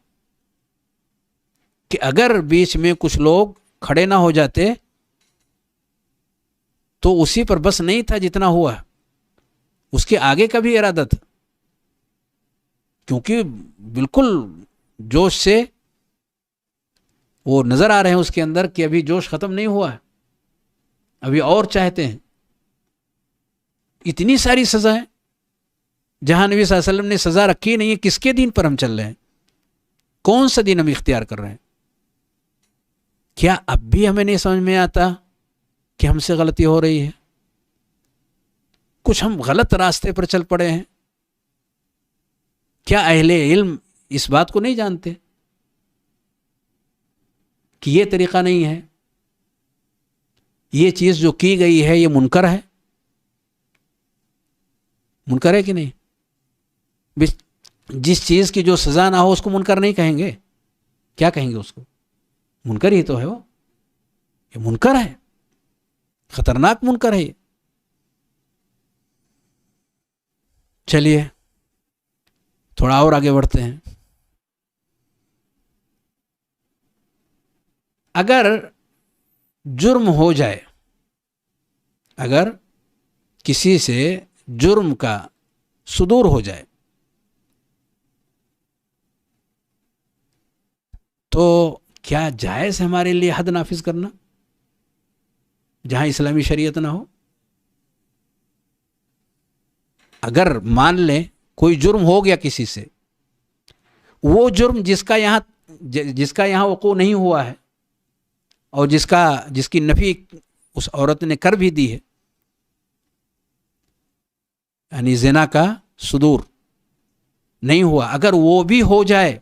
کہ اگر بیچ میں کچھ لوگ کھڑے نہ ہو جاتے تو اسی پر بس نہیں تھا جتنا ہوا، اس کے آگے کا بھی ارادہ تھا. کیونکہ بالکل جوش سے وہ نظر آ رہے ہیں اس کے اندر کہ ابھی جوش ختم نہیں ہوا ہے، ابھی اور چاہتے ہیں. اتنی ساری سزائیں جہاں نبی صلی اللہ علیہ وسلم نے سزا رکھی نہیں ہے. کس کے دین پر ہم چل رہے ہیں؟ کون سا دین ہم اختیار کر رہے ہیں؟ کیا اب بھی ہمیں نہیں سمجھ میں آتا کہ ہم سے غلطی ہو رہی ہے؟ کچھ ہم غلط راستے پر چل پڑے ہیں. کیا اہل علم اس بات کو نہیں جانتے کہ یہ طریقہ نہیں ہے، یہ چیز جو کی گئی ہے یہ منکر ہے؟ منکر ہے کہ نہیں؟ جس چیز کی جو سزا نہ ہو اس کو منکر نہیں کہیں گے. کیا کہیں گے اس کو؟ منکر ہی تو ہے وہ. یہ منکر ہے، خطرناک منکر ہے یہ. چلیے تھوڑا اور آگے بڑھتے ہیں. اگر جرم ہو جائے، اگر کسی سے جرم کا صدور ہو جائے تو کیا جائز ہے ہمارے لیے حد نافذ کرنا جہاں اسلامی شریعت نہ ہو؟ اگر مان لیں کوئی جرم ہو گیا کسی سے، وہ جرم جس کا یہاں وقوع نہیں ہوا ہے اور جس کی نفی اس عورت نے کر بھی دی ہے، یعنی زنا کا صدور نہیں ہوا، اگر وہ بھی ہو جائے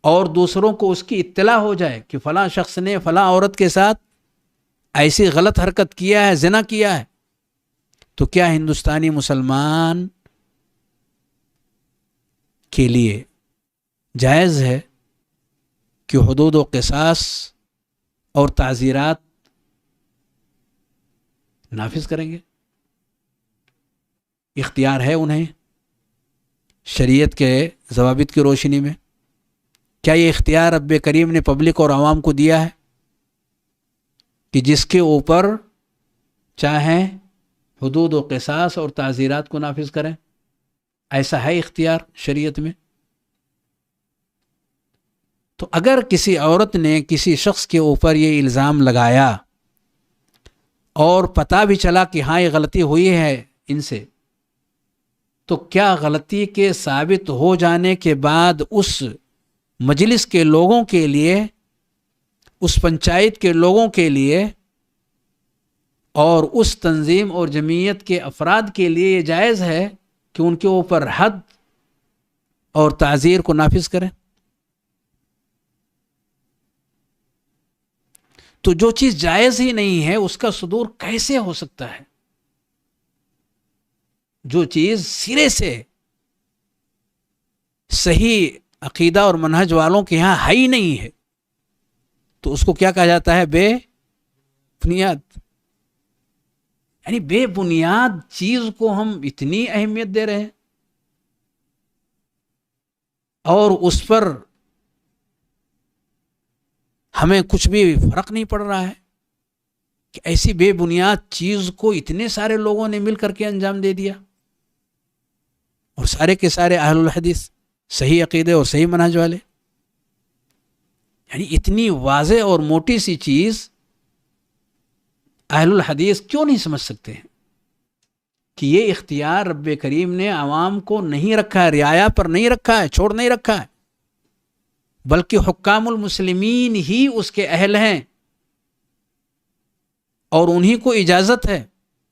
اور دوسروں کو اس کی اطلاع ہو جائے کہ فلاں شخص نے فلاں عورت کے ساتھ ایسی غلط حرکت کیا ہے، زنا کیا ہے، تو کیا ہندوستانی مسلمان کے لیے جائز ہے کہ حدود و قصاص اور تعزیرات نافذ کریں گے؟ اختیار ہے انہیں شریعت کے ضوابط کی روشنی میں؟ کیا یہ اختیار رب کریم نے پبلک اور عوام کو دیا ہے کہ جس کے اوپر چاہیں حدود و قصاص اور تعزیرات کو نافذ کریں؟ ایسا ہے اختیار شریعت میں؟ تو اگر کسی عورت نے کسی شخص کے اوپر یہ الزام لگایا اور پتہ بھی چلا کہ ہاں یہ غلطی ہوئی ہے ان سے، تو کیا غلطی کے ثابت ہو جانے کے بعد اس مجلس کے لوگوں کے لیے، اس پنچایت کے لوگوں کے لیے اور اس تنظیم اور جمعیت کے افراد کے لیے یہ جائز ہے کہ ان کے اوپر حد اور تعزیر کو نافذ کریں؟ تو جو چیز جائز ہی نہیں ہے اس کا صدور کیسے ہو سکتا ہے؟ جو چیز سرے سے صحیح عقیدہ اور منہج والوں کے یہاں ہے ہی نہیں ہے تو اس کو کیا کہا جاتا ہے؟ بے بنیاد. یعنی بے بنیاد چیز کو ہم اتنی اہمیت دے رہے ہیں اور اس پر ہمیں کچھ بھی فرق نہیں پڑ رہا ہے کہ ایسی بے بنیاد چیز کو اتنے سارے لوگوں نے مل کر کے انجام دے دیا اور سارے کے سارے اہل الحدیث صحیح عقیدے اور صحیح منہج والے. یعنی اتنی واضح اور موٹی سی چیز اہل الحدیث کیوں نہیں سمجھ سکتے ہیں کہ یہ اختیار رب کریم نے عوام کو نہیں رکھا ہے، رعایا پر نہیں رکھا ہے، چھوڑ نہیں رکھا ہے، بلکہ حکام المسلمین ہی اس کے اہل ہیں اور انہی کو اجازت ہے،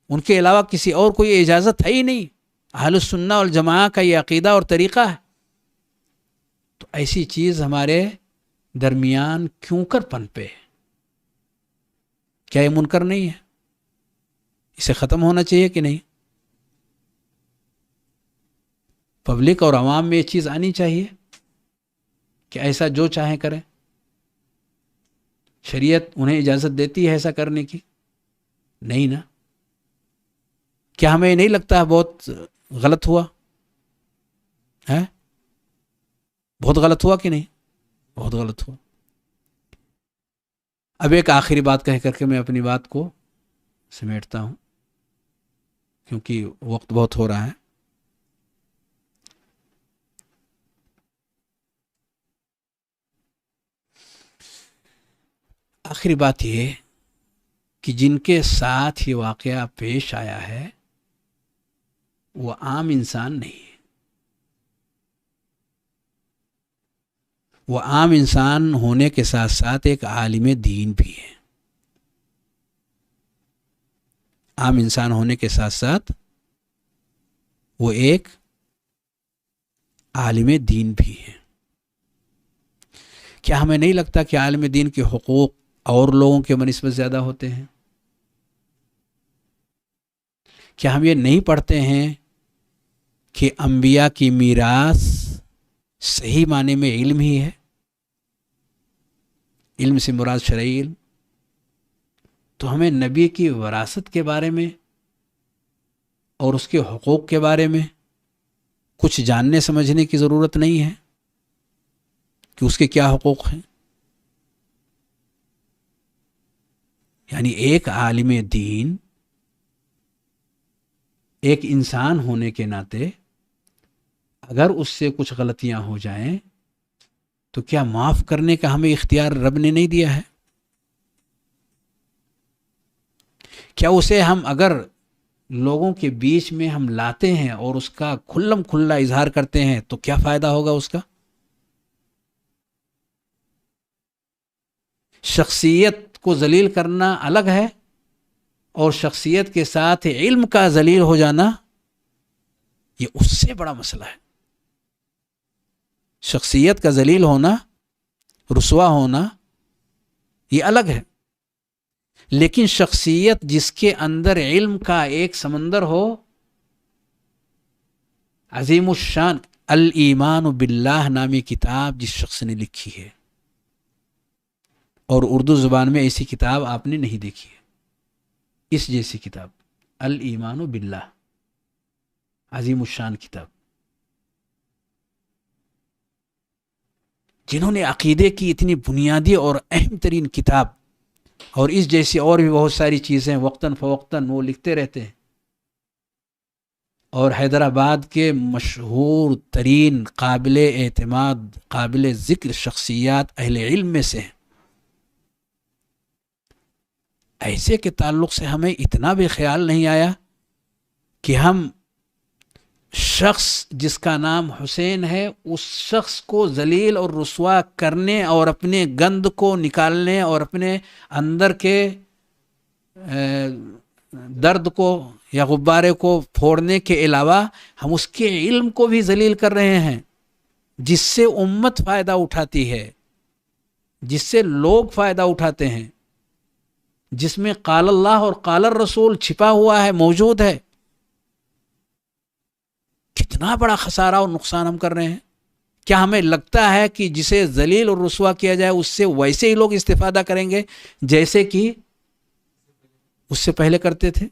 ان کے علاوہ کسی اور کو یہ اجازت ہے ہی نہیں. اہل السنہ والجماعہ کا یہ عقیدہ اور طریقہ ہے. تو ایسی چیز ہمارے درمیان کیوں کر پنپے؟ کیا یہ منکر نہیں ہے؟ اسے ختم ہونا چاہیے کہ نہیں؟ پبلک اور عوام میں یہ چیز آنی چاہیے کہ ایسا جو چاہیں کریں. شریعت انہیں اجازت دیتی ہے ایسا کرنے کی؟ نہیں نا. کیا ہمیں نہیں لگتا ہے بہت غلط ہوا ہے؟ بہت غلط ہوا کہ نہیں؟ بہت غلط ہوا. اب ایک آخری بات کہہ کر کے میں اپنی بات کو سمیٹتا ہوں کیونکہ وقت بہت ہو رہا ہے. آخری بات یہ کہ جن کے ساتھ یہ واقعہ پیش آیا ہے وہ عام انسان نہیں ہے. وہ عام انسان ہونے کے ساتھ ساتھ ایک عالم دین بھی ہے. عام انسان ہونے کے ساتھ ساتھ وہ ایک عالم دین بھی ہے. کیا ہمیں نہیں لگتا کہ عالم دین کے حقوق اور لوگوں کے بنسبت زیادہ ہوتے ہیں؟ کیا ہم یہ نہیں پڑھتے ہیں کہ انبیاء کی میراث صحیح معنی میں علم ہی ہے؟ علم سے مراد شرعی علم. تو ہمیں نبی کی وراثت کے بارے میں اور اس کے حقوق کے بارے میں کچھ جاننے سمجھنے کی ضرورت نہیں ہے کہ اس کے کیا حقوق ہیں. یعنی ایک عالم دین ایک انسان ہونے کے ناطے اگر اس سے کچھ غلطیاں ہو جائیں تو کیا معاف کرنے کا ہمیں اختیار رب نے نہیں دیا ہے؟ کیا اسے ہم اگر لوگوں کے بیچ میں ہم لاتے ہیں اور اس کا کھلم کھلا اظہار کرتے ہیں تو کیا فائدہ ہوگا اس کا؟ شخصیت کو ذلیل کرنا الگ ہے اور شخصیت کے ساتھ علم کا ذلیل ہو جانا یہ اس سے بڑا مسئلہ ہے. شخصیت کا ذلیل ہونا، رسوا ہونا یہ الگ ہے، لیکن شخصیت جس کے اندر علم کا ایک سمندر ہو، عظیم الشان الایمان باللہ نامی کتاب جس شخص نے لکھی ہے، اور اردو زبان میں ایسی کتاب آپ نے نہیں دیکھی ہے، اس جیسی کتاب الایمان باللہ، عظیم الشان کتاب، جنہوں نے عقیدے کی اتنی بنیادی اور اہم ترین کتاب اور اس جیسی اور بھی بہت ساری چیزیں وقتاً فوقتاً وہ لکھتے رہتے ہیں، اور حیدرآباد کے مشہور ترین قابل اعتماد قابل ذکر شخصیات اہل علم میں سے ہیں. ایسے کے تعلق سے ہمیں اتنا بھی خیال نہیں آیا کہ ہم شخص جس کا نام حسین ہے اس شخص کو ذلیل اور رسوا کرنے اور اپنے گند کو نکالنے اور اپنے اندر کے درد کو یا غبارے کو پھوڑنے کے علاوہ ہم اس کے علم کو بھی ذلیل کر رہے ہیں، جس سے امت فائدہ اٹھاتی ہے، جس سے لوگ فائدہ اٹھاتے ہیں، جس میں قال اللہ اور قال الرسول چھپا ہوا ہے، موجود ہے. کتنا بڑا خسارہ اور نقصان ہم کر رہے ہیں. کیا ہمیں لگتا ہے کہ جسے ذلیل اور رسوا کیا جائے اس سے ویسے ہی لوگ استفادہ کریں گے جیسے کہ اس سے پہلے کرتے تھے؟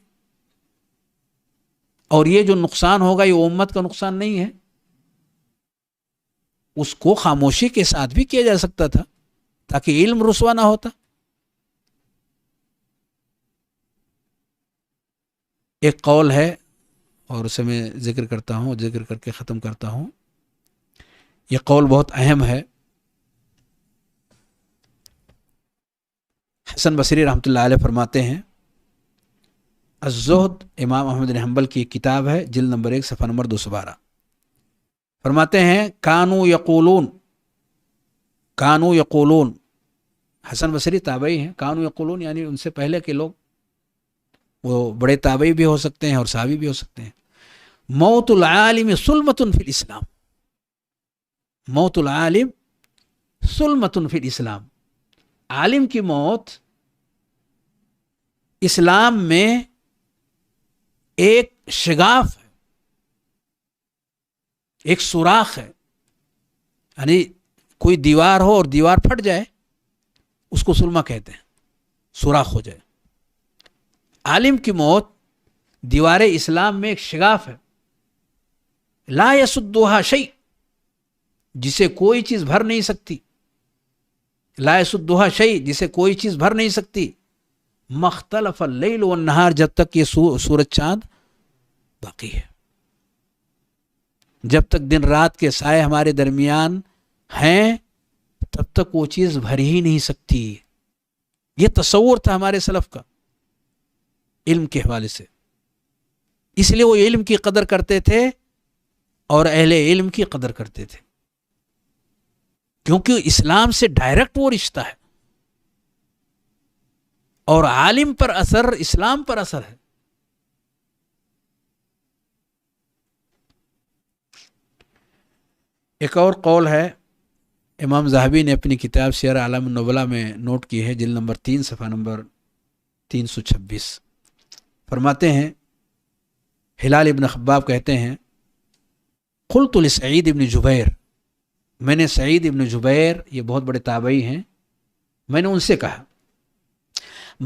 اور یہ جو نقصان ہوگا یہ امت کا نقصان نہیں ہے، اس کو خاموشی کے ساتھ بھی کیا جا سکتا تھا تاکہ علم رسوا نہ ہوتا۔ ایک قول ہے اور اسے میں ذکر کرتا ہوں، ذکر کر کے ختم کرتا ہوں۔ یہ قول بہت اہم ہے۔ حسن بصری رحمۃ اللہ علیہ فرماتے ہیں، الزہد امام احمد بن حنبل کی ایک کتاب ہے، جلد نمبر 1 صفحہ نمبر 212، فرماتے ہیں کانو یقولون، حسن بصری تابعی ہیں، کانو یقولون یعنی ان سے پہلے کے لوگ، وہ بڑے تابعی بھی ہو سکتے ہیں اور صحابی بھی ہو سکتے ہیں، موت العالم سلمۃ فی الاسلام، موت العالم سلمۃ فی الاسلام، عالم کی موت اسلام میں ایک شگاف ہے، ایک سوراخ ہے، یعنی کوئی دیوار ہو اور دیوار پھٹ جائے اس کو سلمہ کہتے ہیں، سوراخ ہو جائے۔ عالم کی موت دیوار اسلام میں ایک شگاف ہے، لا یسدھا شیء، جسے کوئی چیز بھر نہیں سکتی، لا یسدھا شیء، جسے کوئی چیز بھر نہیں سکتی، مختلف اللیل والنہار، جب تک یہ سورج چاند باقی ہے، جب تک دن رات کے سائے ہمارے درمیان ہیں تب تک وہ چیز بھر ہی نہیں سکتی۔ یہ تصور تھا ہمارے سلف کا علم کے حوالے سے، اس لیے وہ علم کی قدر کرتے تھے اور اہل علم کی قدر کرتے تھے، کیونکہ اسلام سے ڈائریکٹ وہ رشتہ ہے، اور عالم پر اثر اسلام پر اثر ہے۔ ایک اور قول ہے، امام ذہبی نے اپنی کتاب سیر اعلام النبلاء میں نوٹ کی ہے، جلد نمبر 3 صفحہ نمبر 326، فرماتے ہیں ہلال ابن خباب کہتے ہیں قلت لسعید ابن جبیر، میں نے سعید ابن جبیر، یہ بہت بڑے تابعی ہیں، میں نے ان سے کہا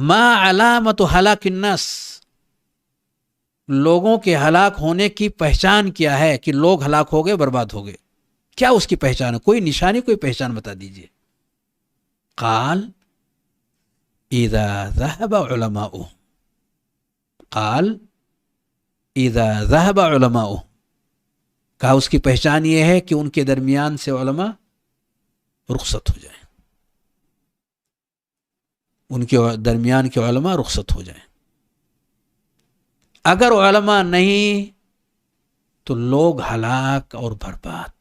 ما علامت ہلاک الناس، لوگوں کے ہلاک ہونے کی پہچان کیا ہے، کہ لوگ ہلاک ہو گئے، برباد ہو گئے، کیا اس کی پہچان ہے، کوئی نشانی، کوئی پہچان بتا دیجئے۔ قال اذا ذهب علماؤهم، قال اذا ذهب علماؤهم، کہا اس کی پہچان یہ ہے کہ ان کے درمیان سے علماء رخصت ہو جائیں، ان کے درمیان کے علماء رخصت ہو جائیں۔ اگر علماء نہیں تو لوگ ہلاک اور برباد،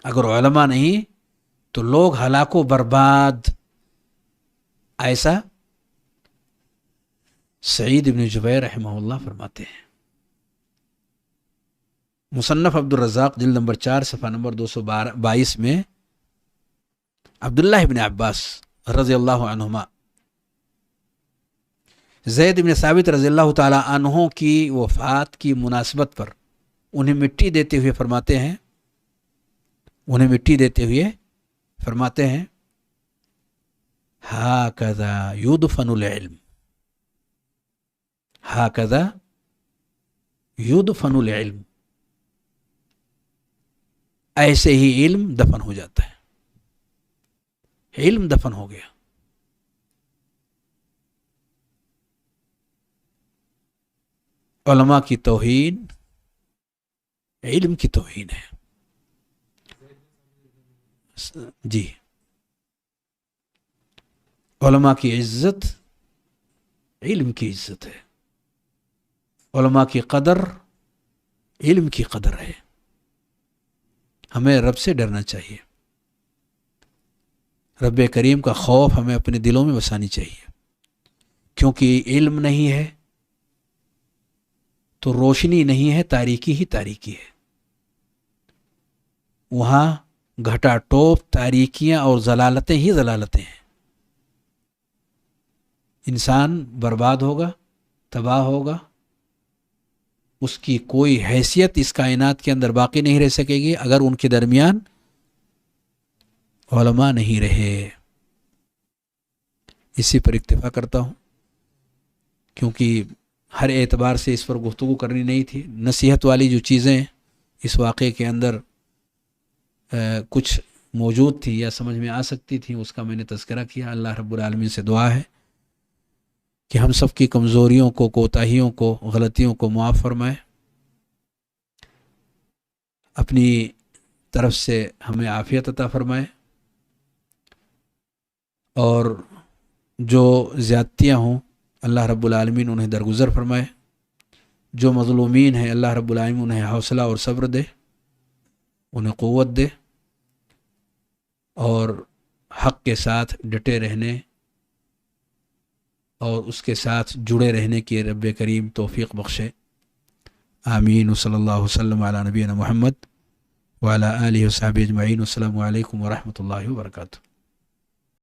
اگر علماء نہیں تو لوگ ہلاک و برباد، ایسا سعید ابن جبیر رحمہ اللہ فرماتے ہیں۔ مصنف عبد الرزاق جلد نمبر 4 صفحہ نمبر 222 میں عبداللہ ابن عباس رضی اللہ عنہما زید ابن ثابت رضی اللہ تعالی عنہ کی وفات کی مناسبت پر انہیں مٹی دیتے ہوئے فرماتے ہیں، انہیں مٹی دیتے ہوئے فرماتے ہیں ہاکذا یدفن العلم، ہاکذا یدفن العلم، ایسے ہی علم دفن ہو جاتا ہے، علم دفن ہو گیا۔ علماء کی توہین علم کی توہین ہے، جی، علماء کی عزت علم کی عزت ہے، علماء کی قدر علم کی قدر ہے۔ ہمیں رب سے ڈرنا چاہیے، رب کریم کا خوف ہمیں اپنے دلوں میں بسانی چاہیے، کیونکہ علم نہیں ہے تو روشنی نہیں ہے، تاریکی ہی تاریکی ہے، وہاں گھٹا ٹوپ تاریکیاں اور ضلالتیں ہی ضلالتیں ہیں، انسان برباد ہوگا، تباہ ہوگا، اس کی کوئی حیثیت اس کائنات کے اندر باقی نہیں رہ سکے گی اگر ان کے درمیان علماء نہیں رہے۔ اسی پر اکتفا کرتا ہوں، کیونکہ ہر اعتبار سے اس پر گفتگو کرنی نہیں تھی۔ نصیحت والی جو چیزیں اس واقعے کے اندر کچھ موجود تھی یا سمجھ میں آ سکتی تھی، اس کا میں نے تذکرہ کیا۔ اللہ رب العالمین سے دعا ہے کہ ہم سب کی کمزوریوں کو، کوتاہیوں کو، غلطیوں کو معاف فرمائے، اپنی طرف سے ہمیں عافیت عطا فرمائے، اور جو زیادتیاں ہوں اللہ رب العالمین انہیں درگزر فرمائے، جو مظلومین ہیں اللہ رب العالمین انہیں حوصلہ اور صبر دے، انہیں قوت دے، اور حق کے ساتھ ڈٹے رہنے اور اس کے ساتھ جڑے رہنے کی رب کریم توفیق بخشے۔ آمین۔ صلی اللہ وسلم علی نبینا محمد وعلی آلہ وصحبہ اجمعین۔ السلام علیکم ورحمۃ اللہ وبرکاتہ۔